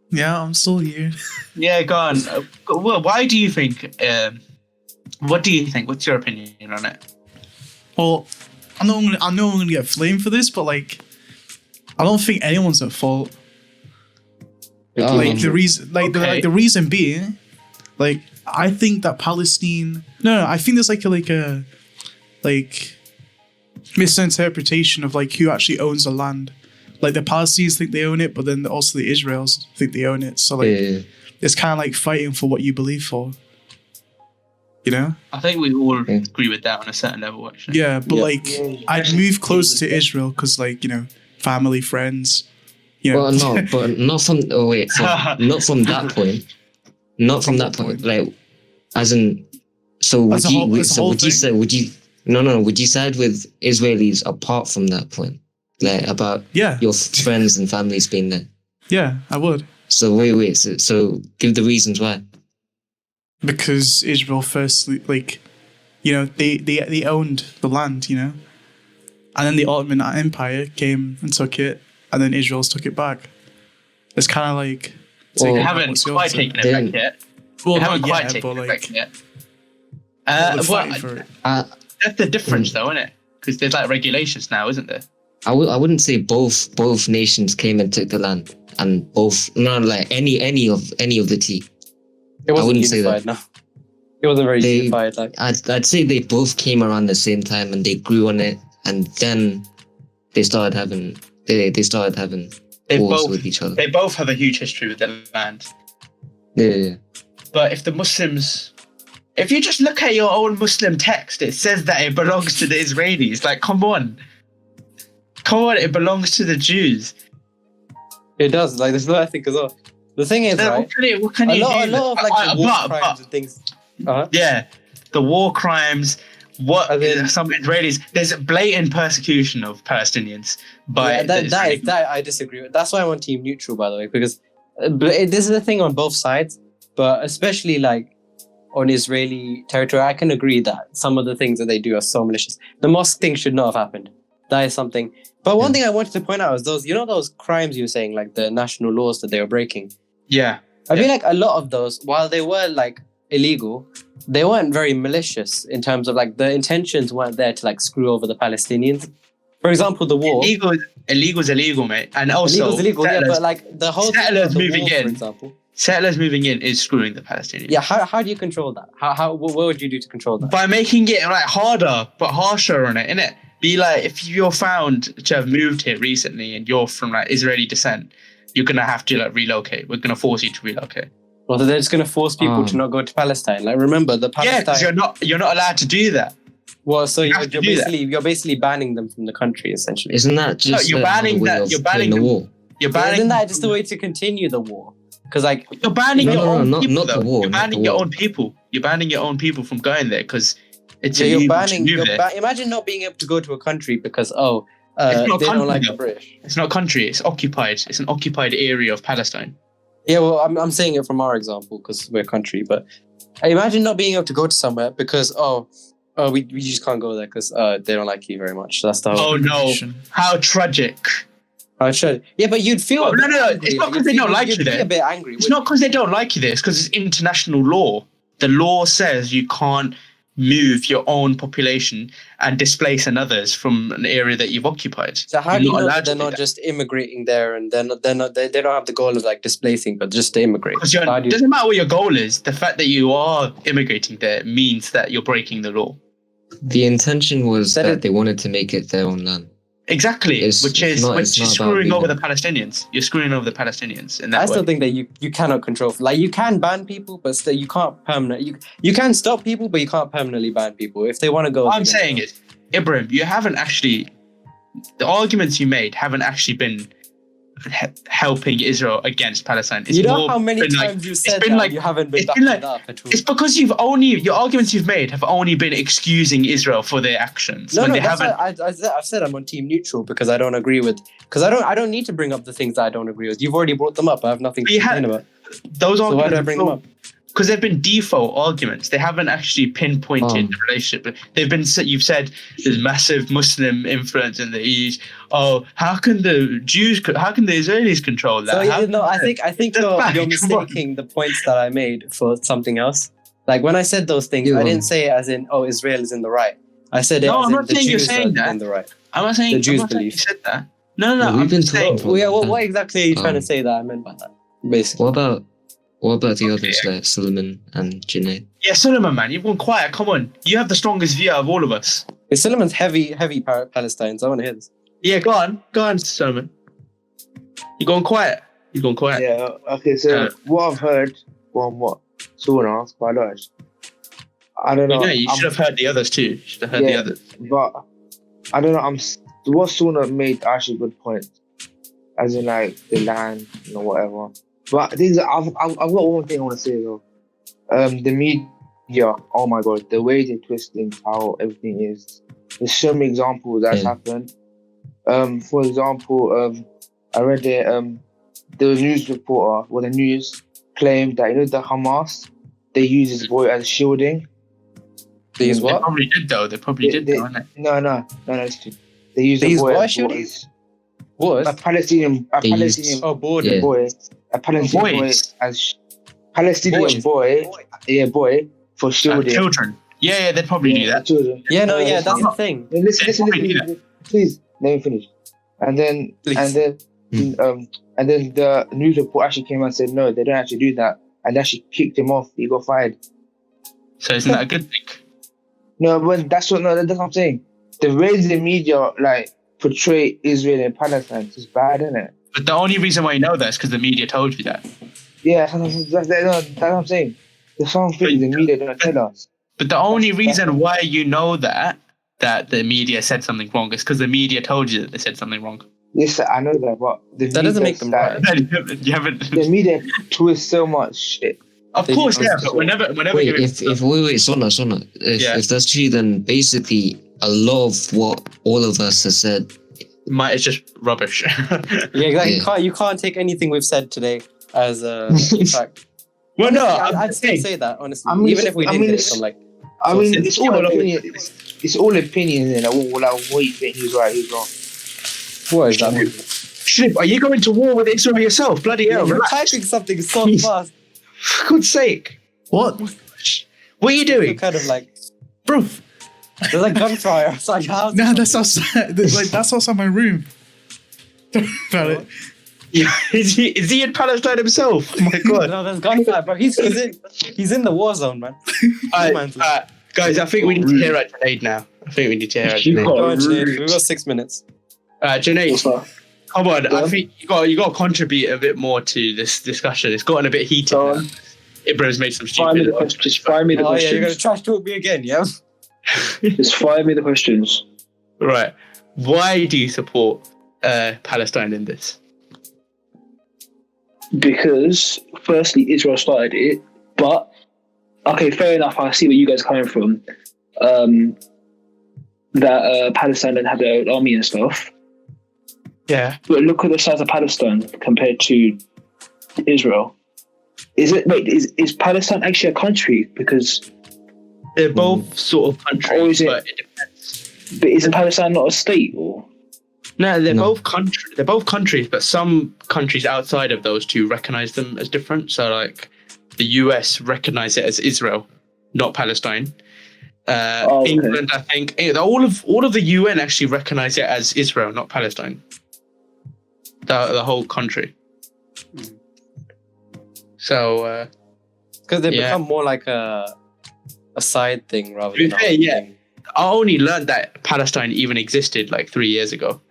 Yeah, I'm still here. Yeah, go on. Well, why do you think? What do you think? What's your opinion on it? Well, I know I'm gonna get flamed for this, but like, I don't think anyone's at fault. Like the reason, Okay. the reason being, like I think that Palestine. No, I think there's like a misinterpretation of like who actually owns the land. Like the Palestinians think they own it, but then also the Israelis think they own it. So like Yeah. it's kind of like fighting for what you believe for. You know? I think we all Yeah. agree with that on a certain level, actually. Yeah, but Yeah. like I'd move closer to Israel because like family, friends. Well, no, but not from. Oh wait, not from that point. Not from that point. Like, as in. So would As a you? whole- as a So whole would you thing? say? Would you? No. Would you side with Israelis apart from that point? Like about Yeah, your friends and families being there. yeah, I would. So wait. So give the reasons why. Because Israel firstly, like, they owned the land, and then the Ottoman Empire came and took it, and then Israel's took it back. It's kind of like Well, They Yeah, haven't what's yours? quite taken it Then- back yet. Well, They haven't not quite yet, taken but it like, back yet. they're Well, fighting for it. that's the difference, though, isn't it? Because there's like regulations now, isn't there? I wouldn't say both nations came and took the land, and both not like any of the tea. It wasn't wouldn't say unified. No, it wasn't very They- unified. Like, I'd say they both came around the same time and they grew on it, and then they started having They wars both with each other. they both have a huge history with the land. Yeah. But if the Muslims, if you just look at your own Muslim text, it says that it belongs to the Israelis. Like, come on, it belongs to the Jews. it does. Like, there's no ethic as well. The thing is, Then right? what can A you lot do? of like the war crimes and things. Yeah, the war crimes. As in- Some Israelis? There's blatant persecution of Palestinians by Yeah, the that Israeli- I disagree with. That's why I'm on team neutral, by the way, because this is the thing on both sides, but especially like on Israeli territory, I can agree that some of the things that they do are so malicious. The mosque thing should not have happened. That is something. But one thing I wanted to point out is those crimes you were saying, like the national laws that they were breaking. Yeah, I feel like a lot of those, while they were like illegal, they weren't very malicious in terms of like the intentions weren't there to like screw over the Palestinians. For example, the war. Illegal is illegal, mate. And also, illegal is illegal, yeah, but like the whole settlers thing moving war, in, for example. Settlers moving in is screwing the Palestinians. Yeah, how do you control that? What would you do to control that? By making it like harder, but harsher on it, innit? Be like, if you're found to have moved here recently and you're from like Israeli descent, you're gonna have to like relocate. We're gonna force you to relocate. Well, they're just gonna force people to not go to Palestine. Like, remember the Palestine. Yeah, because you're not allowed to do that. Well, so you're basically banning them from the country, essentially. Isn't that just you're banning that? You're banning the war? You're banning. Isn't that just a way to continue the war? Because like you're banning your own people. Not the war. You're banning your own people. You're banning your own people from going there because it's you're illegal banning. to move there. Imagine not being able to go to a country because they don't like the British. It's not a country. It's occupied. It's an occupied area of Palestine. Yeah, well, I'm saying it from our example because we're a country, but imagine not being able to go to somewhere because we just can't go there because they don't like you very much. That's the whole. Oh no! How tragic! I should. Yeah, but you'd feel. No. It's not because they don't like you there. A bit angry. It's not because they don't like you there. It's because it's international law. The law says you can't move your own population and displace another's from an area that you've occupied. So how do you know that they're not just immigrating there and they don't have the goal of like displacing, but just to immigrate? Because it doesn't matter what your goal is. The fact that you are immigrating there means that you're breaking the law. The intention was that they wanted to make it their own land. Exactly, which is screwing over the Palestinians. You're screwing over the Palestinians in that way. I still think that you cannot control. Like you can ban people, but still you can't permanently. You can stop people, but you can't permanently ban people if they want to go. What I'm saying is, Ibrahim, you haven't actually. The arguments you made haven't actually been helping Israel against Palestine. You know how many times you've said that you haven't been backing it up at all. It's because your arguments you've made have only been excusing Israel for their actions. I've said I'm on team neutral because I don't agree with. Because I don't need to bring up the things that I don't agree with. You've already brought them up. I have nothing to complain about. Those arguments. So why did I bring them up? Because they've been default arguments. They haven't actually pinpointed the relationship. They've been. You've said there's massive Muslim influence in the East. Oh, how can the Israelis control that? So I think you're mistaking the points that I made for something else. Like when I said those things, I didn't say it as in Israel is in the right. I said it as in the Jews are in the right. I'm not saying the Jews believe. You said that. No. I'm just saying. What exactly are you trying to say that I meant by that? Basically. What about the others like Sulayman and Junayd? Yeah, Sulayman, man, you've gone quiet. Come on, you have the strongest view out of all of us. Sulayman's heavy Palestine. So I want to hear this. Yeah, go on, Sulayman. You're going quiet. Yeah. Okay. So what I've heard from what Sohna asked, quite large. I don't know. Yeah, you should have heard the others too. You should have heard the others. But I don't know. What Sohna made actually good points, as in like the land or whatever. But I've got one thing I want to say though. The media, oh my god, the way they're twisting how everything is. There's so many examples that's happened. For example, I read the news reporter, the news claimed that the Hamas, they use his boy as shielding. They use what? They probably did though. No, it's true. They use the boy as shielding. What? A Palestinian boy for shielding children. Yeah, they'd probably do that. Children. Yeah, that's the thing. Listen, please let me finish. And then the news report actually came and said no, they don't actually do that, and actually kicked him off. He got fired. So isn't that a good thing? No, but that's what I'm saying. The way the media portray Israel and Palestine is bad, isn't it? But the only reason why you know that is because the media told you that. Yeah, that's what I'm saying. There's some things the media don't tell us. But the only reason why you know that the media said something wrong is because the media told you that they said something wrong. Yes, I know that, but that doesn't make them right. You haven't. The media twists so much shit. Of course, yeah. But whenever. Wait, Sohna, if that's true, then basically a lot of what all of us have said it's just rubbish. Yeah, exactly. Yeah. You can't take anything we've said today as a fact. Well, no, I'd still say that honestly. Even if we didn't get some it's all opinion. It's all opinion, and what you think he's right, he's wrong. What is that? Shloopee, are you going to war with Israel yourself? Bloody hell! You're typing something so fast. For God's sake. What? What are you You're doing? kind of like, Bro, there's like gunfire outside your house. nah, that's outside. That's outside my room. About it. Yeah, is he in Palestine himself? Oh my God. No, there's gunfire, bro. He's in the war zone, man. Guys, I think we need to hear out Junayd now. I think we need to hear out You Junayd. got- Go on, Junayd. We've got 6 minutes. Junayd, What's that? come on. I Yeah. think you got to contribute a bit more to this discussion. It's gotten a bit heated Go now. on. Ibrahim's made some Fire me stupid. the questions. Just fire me the Oh yeah, you're gonna questions. trash talk me again, yeah? Just fire me the questions. Right. Why do you support Palestine in this? Because firstly, Israel started it, but okay, fair enough. I see where you guys are coming from. That Palestine didn't have their own army and stuff. Yeah. But look at the size of Palestine compared to Israel. Is Palestine actually a country? Because They're both sort of Or is countries, it- but it depends. but isn't Palestine not a state? Or No, they're No. both countries. They're both countries, but some countries outside of those two recognize them as different. So, like, the US recognize it as Israel, not Palestine. Okay. England, I think, all of the UN actually recognize it as Israel, not Palestine. The whole country. So, Because they Yeah. become more like a side thing rather To be than a fair, whole yeah. thing. I only learned that Palestine even existed like 3 years ago.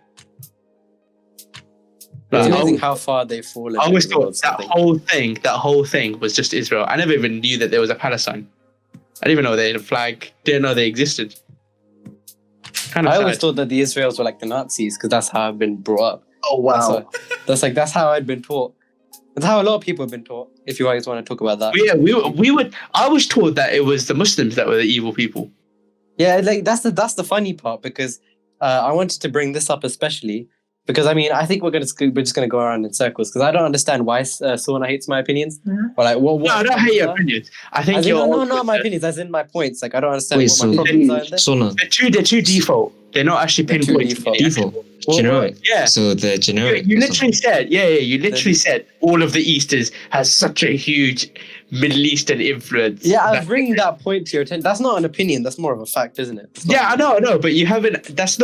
It's Like, amazing how far they've fallen. I always in the world, thought something. that whole thing was just Israel. I never even knew that there was a Palestine. I didn't even know they had a flag. Didn't know they existed. Kind of I always sad. thought that the Israels were like the Nazis because that's how I've been brought up. oh That's how I'd been taught. That's how a lot of people have been taught. If you guys want to talk about that, Yeah, we would. I was taught that it was the Muslims that were the evil people. yeah, like that's the funny part because I wanted to bring this up especially because I mean I think we're just gonna go around in circles because I don't understand why Sohna hates my opinions or like what. No, I don't hate your opinions. I think As in, you're no, not my opinions. As in my points. Like I don't understand Wait, what my so- problems are in this. Sona, They're too default. They're not actually They're too pinpointed. default. default, Well, generic. Yeah. So the generic. You or literally said, you literally said all of the Easters has such a huge Middle Eastern influence. Yeah, I was That- bringing that point to your attention. That's not an opinion. That's more of a fact, isn't it? It's not- Yeah, I know, but you haven't. That's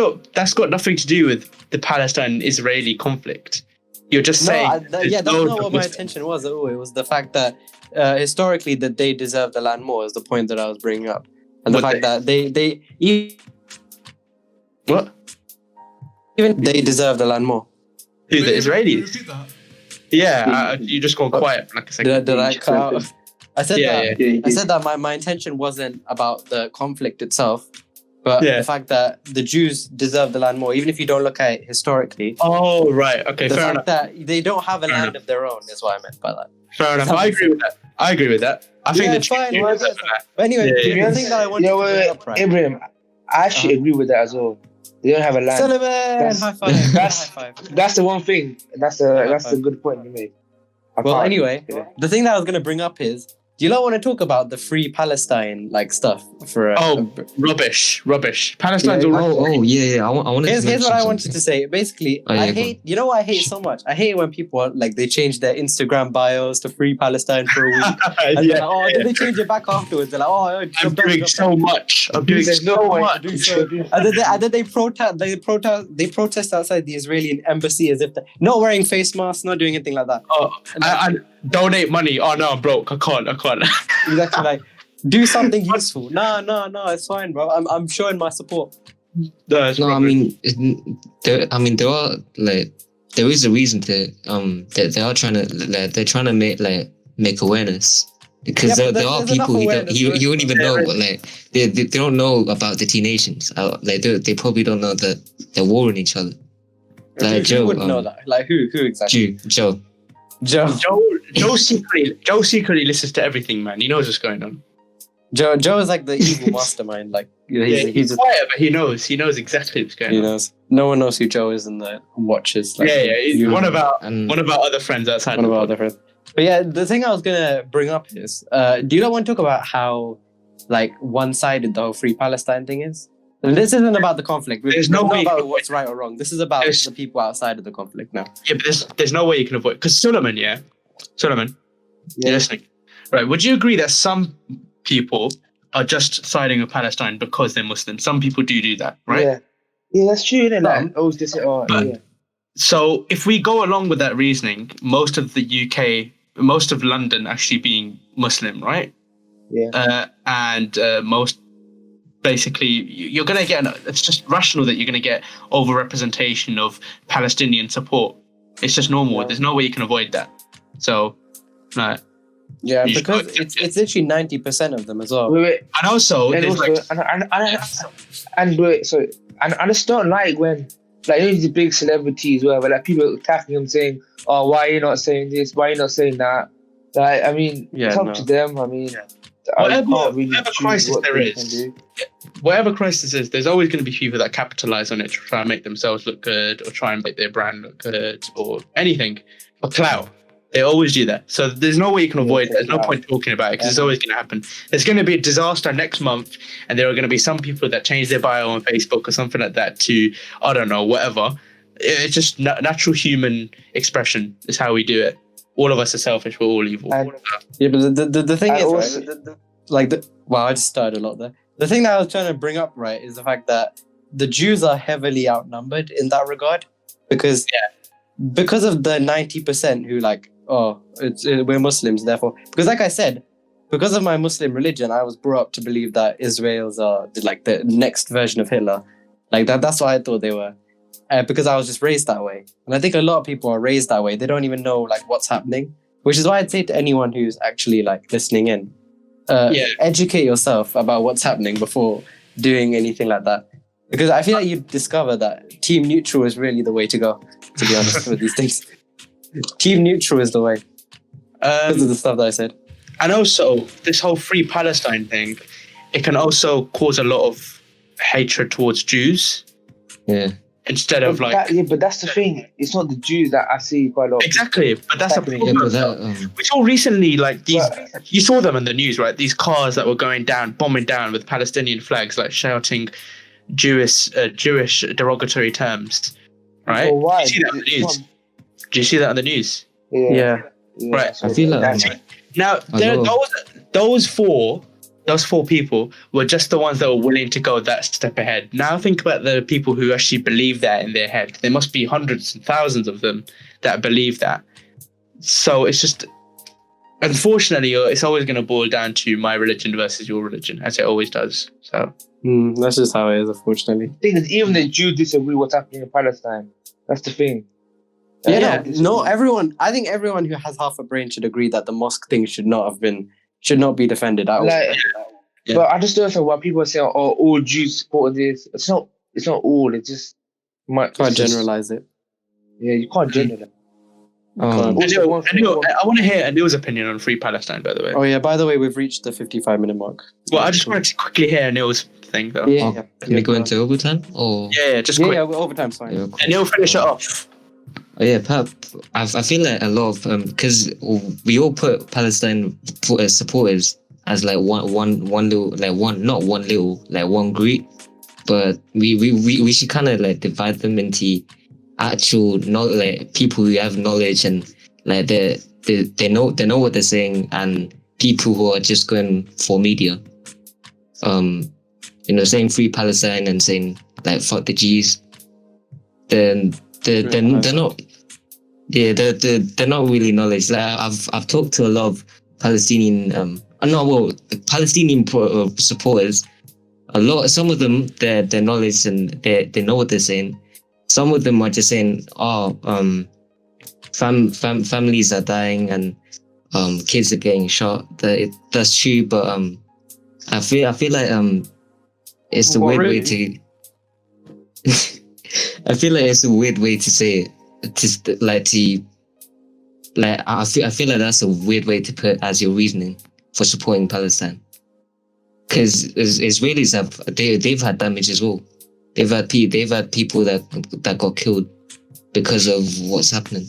got nothing to do with the Palestine-Israeli conflict. You're just No, saying. that's there's not loads what of my Muslims. attention was at all. It was the fact that historically that they deserve the land more is the point that I was bringing up, and the What fact that they What? even they deserve the land more. Who, the Wait, Israelis? repeat that. Yeah, you just gone quiet for like a second. Did I cut out? I said that. Yeah. I said that my intention wasn't about the conflict itself, but Yeah. the fact that the Jews deserve the land more, even if you don't look at it historically. Oh, right. Okay, The fair fact enough. that they don't have a Fair land enough. of their own is what I meant by that. Fair enough. I agree with that. I think Yeah, the it's fine, Jews well, deserve that's- that. But anyway, Yeah, the thing that I wanted to bring up, right? Ibrahim, I actually agree with that as well. They don't have a land. Sulayman, high five. that's- High five. That's the one thing. That's a good point you made. Well, anyway, yeah. the thing that I was going to bring up is, do you not want to talk about the free Palestine like stuff for? Rubbish. Palestine's all yeah. I wanted Here's to what I mention wanted something. to say. Basically, Oh, yeah, I go hate. You know what I hate so much? I hate when people are, like they change their Instagram bios to free Palestine for a week, and they're like, then they change it back afterwards. They're like, I'm doing so much. I'm doing There's no so point. much. and then they protest outside the Israeli embassy as if they're not wearing face masks, not doing anything like that. Oh, I donate money. Oh no, I'm broke. I can't. Exactly, like do something useful. No, it's fine, bro. I'm showing my support. No, it's No, I rubbish. mean, there are like there is a reason to that they are trying to they're trying to make awareness because Yeah, but there are there's enough people awareness, you right? won't even know like they don't know about the T-nations. Like they probably don't know that they're warring each other. Like Who Joe, wouldn't know that? Like who exactly? Joe. Joe secretly listens to everything, man. He knows what's going on. Joe is like the evil mastermind. Like he's a, quiet, but he knows exactly what's going he on. knows. No one knows who Joe is in the watches. Like, He's you- one of our And other friends outside. one the of our pod. other friends. But yeah, the thing I was gonna bring up is, do you not want to talk about how like one-sided the whole Free Palestine thing is? And this isn't about the conflict. There's It's no not way you about can what's right or wrong. This is about There's- the people outside of the conflict now. Yeah, but there's no way you can avoid because Sulayman, you're listening. Right. Would you agree that some people are just siding with Palestine because they're Muslim? Some people do that, right? Yeah. Yeah, that's true, isn't it? Like, always just say, oh, But- yeah. So if we go along with that reasoning, most of the UK, most of London actually being Muslim, right? Yeah. And most, basically, you're going to get, it's just rational that you're going to get over-representation of Palestinian support. It's just normal. Yeah. There's no way you can avoid that. So, no. Yeah, You because should- it's literally 90% of them as well. Wait. And also, And there's also, like, and I just don't like when, like, you know, these big celebrities, whatever, like, people attacking them saying, oh, why are you not saying this? Why are you not saying that? Like, I mean, it's up to them. I mean, Whatever- can't really whatever choose crisis what there they is. can do. whatever crisis is, there's always going to be people that capitalize on it to try and make themselves look good or try and make their brand look good or anything for clout. They always do that. So there's no way you can avoid it. There's no point talking about it because it's always going to happen. There's going to be a disaster next month and there are going to be some people that change their bio on Facebook or something like that to, I don't know, whatever. It's just natural human expression is how we do it. All of us are selfish. We're all evil. Yeah, but the thing I is, also- right, wow, I just started a lot there. The thing that I was trying to bring up, right, is the fact that the Jews are heavily outnumbered in that regard because of the 90% who like, we're Muslims, therefore. Because like I said, because of my Muslim religion, I was brought up to believe that Israel's like the next version of Hitler. Like that's what I thought they were. Because I was just raised that way. And I think a lot of people are raised that way. They don't even know like what's happening. Which is why I'd say to anyone who's actually like listening in, educate yourself about what's happening before doing anything like that. Because I feel like you discover that team neutral is really the way to go, to be honest with these things. Team neutral is the way. Because of the stuff that I said. And also, this whole Free Palestine thing, it can also cause a lot of hatred towards Jews. Yeah. Instead of like... but that's the thing. It's not the Jews that I see quite a lot. Exactly, but that's a happening. problem. Yeah, but that, We saw recently, like, these... You saw them in the news, right? These cars that were going down, bombing down with Palestinian flags, like shouting Jewish derogatory terms, right? Well, why? Did you see that on the news? Did you see that on the news? Yeah. Right. I feel like Now, those four people were just the ones that were willing to go that step ahead. Now think about the people who actually believe that in their head. There must be hundreds and thousands of them that believe that. So it's just, unfortunately, it's always going to boil down to my religion versus your religion, as it always does. So That's just how it is, unfortunately. The thing is, even the Jews disagree what's happening in Palestine. That's the thing. I think everyone who has half a brain should agree that the mosque thing should not be defended at all. Like, Yeah. But I just don't know why people are saying, "Oh, all Jews support this." It's not all. It's just Can't generalize it. Yeah, you can't generalize. Anil, I want to hear Anil's opinion on Free Palestine, by the way. Oh yeah, by the way, we've reached the 55-minute mark. Well, I just wanted to quickly hear Anil's thing, though. Yeah. Can we go into overtime? Or Just quick. Yeah, overtime's fine. Yeah, cool. Anil, finish it off. Oh, yeah, Pap. I feel like a lot of because we all put Palestine supporters as like one little like one group, but we should kind of like divide them into actual like people who have knowledge and like they know what they're saying, and people who are just going for media. Saying Free Palestine and saying like fuck the G's. Then they're not. Yeah, they're not really knowledge. Like I've talked to a lot of Palestinian Palestinian supporters. Some of them their knowledge and they know what they're saying. Some of them are just saying, families are dying and kids are getting shot. That's true, but I feel like it's a weird way to. I feel like it's a weird way to say it. I feel like that's a weird way to put as your reasoning for supporting Palestine. Because Israelis they've had damage as well. They've had people that got killed because of what's happening.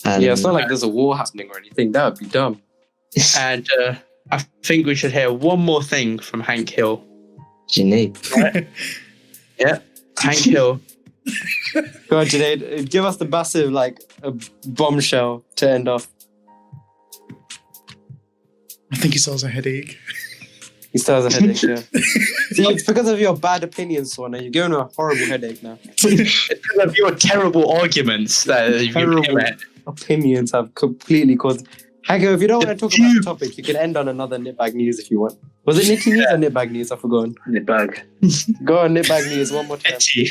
And Yeah, it's not like there's a war happening or anything. That would be dumb. And I think we should hear one more thing from Hank Hill. Junayd. Yeah, Hank Hill. Go on, Junayd. Give us the massive, like, a bombshell to end off. I think he still has a headache. He still has a headache, yeah. See, it's because of your bad opinions, Sohna. You're giving him a horrible headache now. Because of your terrible arguments that you've Terrible given. opinions have completely caused... Hago, if you don't want to talk about the topic, you can end on another Nitbag News if you want. Was it Nitty News or Nitbag News? I've forgotten. Nitbag. Go on, Nitbag News one more time. Etchy.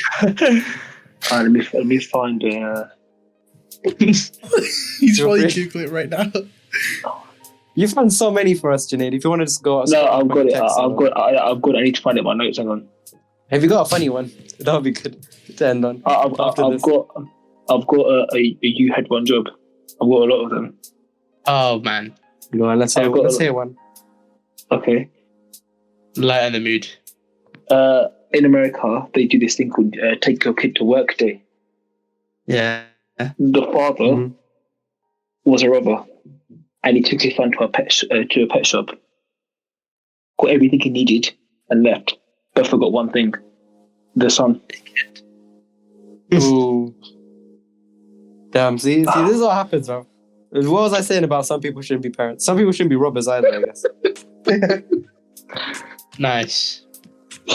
Let me find. He's probably Googling it right now. You've found so many for us, Junayd. If you want to just go... No, I've got it. I've got. I need to find it in my notes. Hang on. Have you got a funny one? That would be good to end on. I've got a you had one job. I've got a lot of them. Oh man, Go on, let's hear one. Okay. lighten the mood. In America, they do this thing called Take Your Kid to Work Day. Yeah. The father was a robber, and he took his son to a pet shop, got everything he needed, and left. But forgot one thing: the son. Ooh. Damn, see, this is what happens, bro. What was I saying about some people shouldn't be parents? Some people shouldn't be robbers either, I guess. Nice. He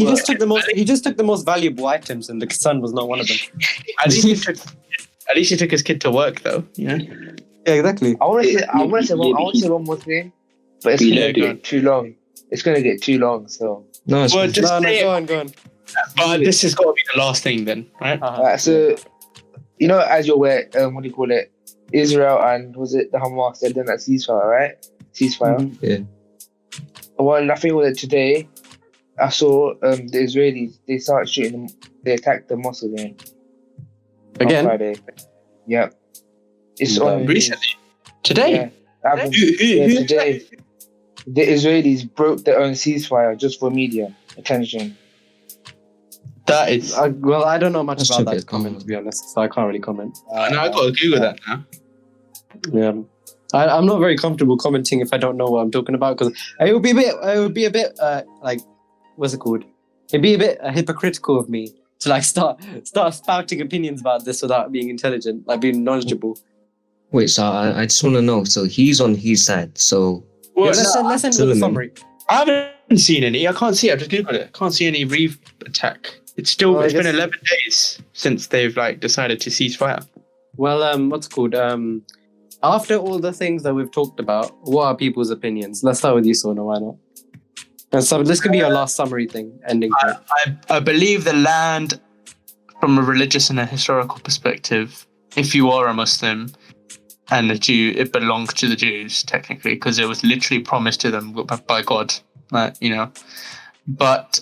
just took the most valuable items, and the son was not one of them. At least he took his kid to work, though. You know? Yeah, exactly. I want to say one more thing, but it's gonna get too long. It's gonna get too long, so. No, it's fine. Go on. But this has got to be the last thing, then, right? So, you know, as you're aware, what do you call it? Israel and was it the Hamas? They're doing that ceasefire, right? Ceasefire. Mm-hmm. Yeah. Well, I think with it today, I saw the Israelis. They started shooting them. They attacked the mosque again. On Friday. Yeah. It's on Recently. Today. Yeah, today. The Israelis broke their own ceasefire just for media attention. That is. I don't know much That's about stupid. that comment, to be honest, so I can't really comment. I know. I got to Google that now. Yeah, I'm not very comfortable commenting if I don't know what I'm talking about, because it would be a bit like, what's it called? It'd be a bit hypocritical of me to like start spouting opinions about this without being intelligent, like being knowledgeable. Wait, so I just want to know. So he's on his side. So Well, let's end with the Sulayman. summary. I haven't seen any. I can't see it. I've just Googled it. I can't see any Reeve attack. It's still. Well, it's been I guess- 11 days since they've like decided to cease fire. Well, what's it called? After all the things that we've talked about, what are people's opinions? Let's start with you, Sohna. Why not? And so this could be our last summary thing, ending. I believe the land, from a religious and a historical perspective, if you are a Muslim and a Jew, it belongs to the Jews technically, because it was literally promised to them by God. You know. But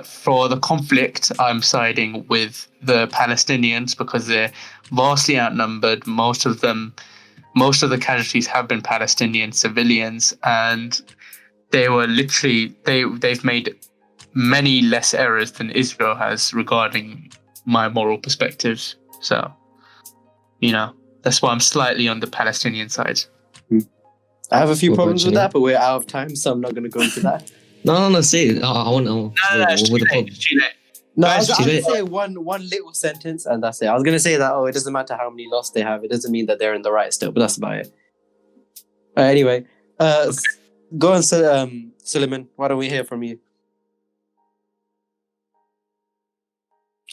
for the conflict, I'm siding with the Palestinians because they're vastly outnumbered. Most of the casualties have been Palestinian civilians, and they were literally they've made many less errors than Israel has regarding my moral perspectives. So, you know, that's why I'm slightly on the Palestinian side. I have a few What about problems with you? that, but we're out of time, so I'm not going to go into that. No, say it. I want to know. It's too What the late. problem? It's too late. No, I Guys, was going to today- say one little sentence, and that's it. I was going to say that, it doesn't matter how many loss they have. It doesn't mean that they're in the right still, but that's about it. Anyway, go on, Sulayman. Why don't we hear from you?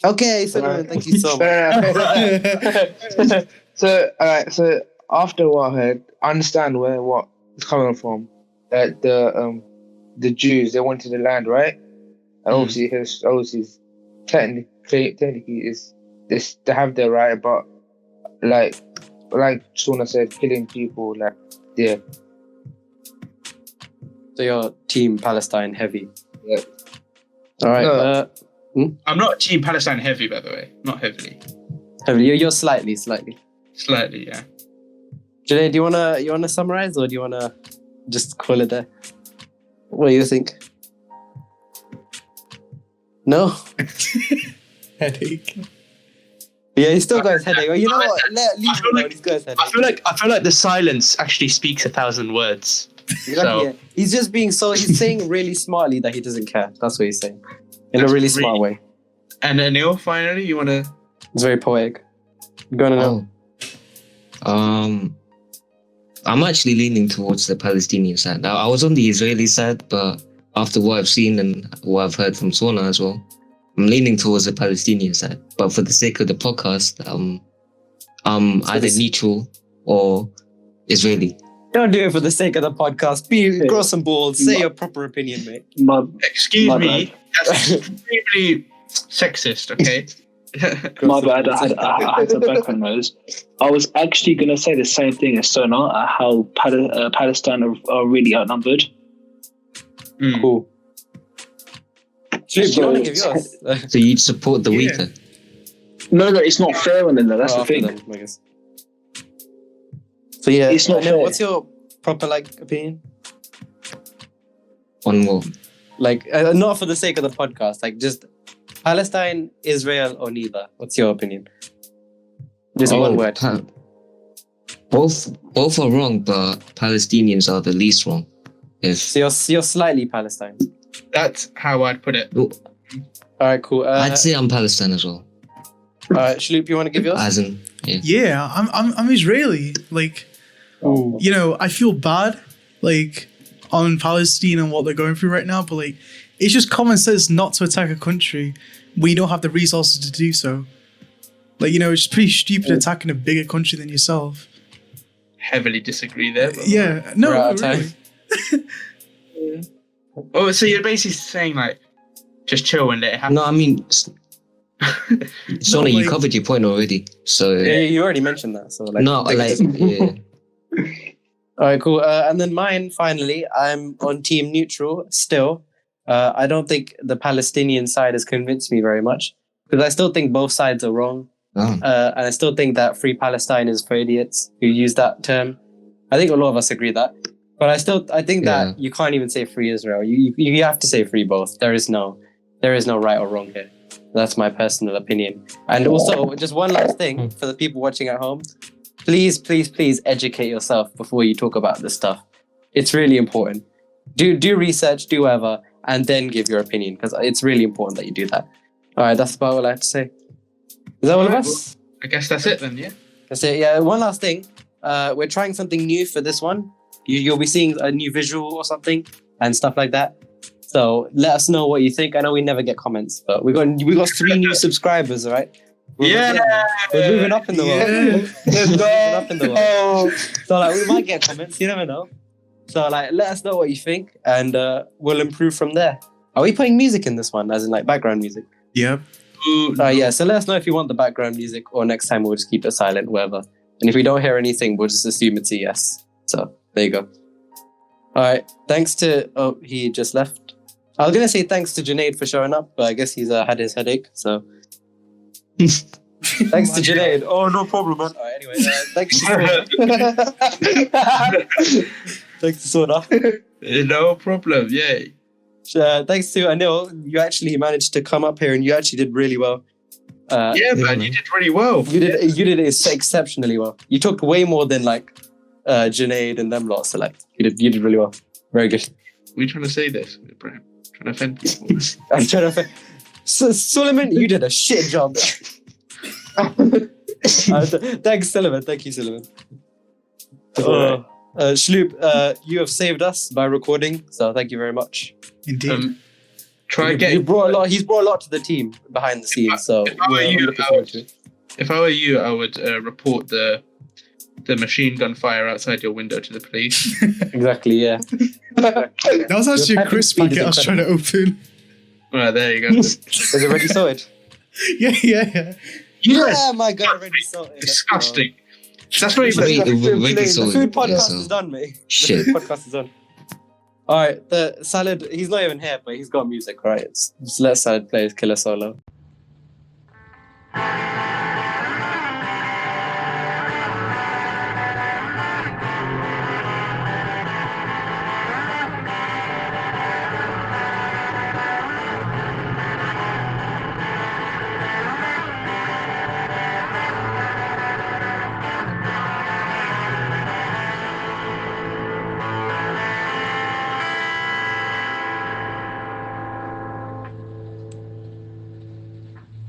Okay, Sulayman, thank you so much. So, alright. So after what I heard, I understand where what is coming from. That the Jews, they wanted the land, right? And obviously technically is this they have their right, but like Sohna said, killing people, like yeah. So you're Team Palestine heavy. Yeah. All right. No. I'm not Team Palestine heavy, by the way. Not heavily. Heavy. You're slightly. Slightly, yeah. Junayd, do you wanna summarize, or do you wanna just call it there? What do you think? No. Headache. Yeah, he's still got his headache. Well, you know what? Leave him alone. He's got his headache. I feel like the silence actually speaks 1,000 words. Exactly, yeah. He's just being he's saying really smartly that he doesn't care. That's what he's saying. In a really smart way. And Anil, finally, you want to... It's very poetic. You're gonna know. I'm actually leaning towards the Palestinian side. Now, I was on the Israeli side, but after what I've seen and what I've heard from Sohna as well, I'm leaning towards the Palestinian side. But for the sake of the podcast, I'm either neutral or Israeli. Don't do it for the sake of the podcast. Grow some balls. Say your proper opinion, mate. Excuse my me, bad. that's extremely sexist, okay? My bad, I had to back on those. I was actually going to say the same thing as Sohna, how Palestine are really outnumbered. Cool. Shloopee, you want to give yours? So you'd support the weaker? No, it's not fair on them, though. That's the thing. Them, I guess. So yeah, It's not fair. what's your proper opinion? On what? Not for the sake of the podcast, just Palestine, Israel, or neither. What's your opinion? Just one word. Both are wrong, but Palestinians are the least wrong. So you're slightly Palestine. That's how I'd put it. All right, cool. I'd say I'm Palestine as well. All right, Shloopee, you want to give yours? As in, yeah. Yeah, I'm Israeli. I feel bad, on Palestine and what they're going through right now, but it's just common sense not to attack a country when you don't have the resources to do so. It's pretty stupid attacking a bigger country than yourself. Heavily disagree there. But Yeah, no, We're out of really. time. Oh, so you're basically saying just chill and let it happen. No, I mean, Sohna, you covered your point already. So Yeah, you already mentioned that. So yeah. All right, cool. And then mine, finally, I'm on team neutral still. I don't think the Palestinian side has convinced me very much because I still think both sides are wrong. Oh. And I still think that free Palestine is for idiots who use that term. I think a lot of us agree that. But I think that you can't even say free Israel. You have to say free both. There is no right or wrong here. That's my personal opinion. And also, just one last thing for the people watching at home. Please, please, please educate yourself before you talk about this stuff. It's really important. Do research, do whatever, and then give your opinion because it's really important that you do that. All right, that's about all I have to say. Is that all of us? I guess that's it then, yeah? That's it. Yeah, one last thing. We're trying something new for this one. You'll be seeing a new visual or something and stuff like that. So let us know what you think. I know we never get comments, but we got 3 new subscribers, all right? We're moving up in the world. We're moving up in the world. So we might get comments. You never know. So let us know what you think, and we'll improve from there. Are we putting music in this one, as in background music? Yep. Yeah. So let us know if you want the background music, or next time we'll just keep it silent, whatever. And if we don't hear anything, we'll just assume it's a yes. So there you go. All right. Thanks to he just left. I was gonna say thanks to Junayd for showing up, but I guess he's had his headache. So thanks to Junayd. Oh, no problem, man. All right, anyway, thanks to Sohna. Thanks to Sohna. No problem. Yeah. Thanks to Anil. You actually managed to come up here, and you actually did really well. Yeah, man, you did really well. You did it exceptionally well. You talked way more than Junayd and them lot. So you did really well. Very good. Are we trying to say this, Ibrahim? Trying to offend people? I'm trying to offend. Sulayman, you did a shit job. Thanks, Sulayman. Thank you, Sulayman. Shloop, you have saved us by recording, so thank you very much. Indeed. He's brought a lot to the team behind the scenes. So if I were you, I would report the machine gun fire outside your window to the police. Exactly, yeah. That was actually a crisp packet I was trying to open. Right, there you go. Is it already sorted? Yeah. Yeah, my God, already sorted. Disgusting. That's not even. The food podcast is done, mate. Shit. The food podcast is done. All right, the Salad, he's not even here, but he's got music, right? Just let Salad play his killer solo.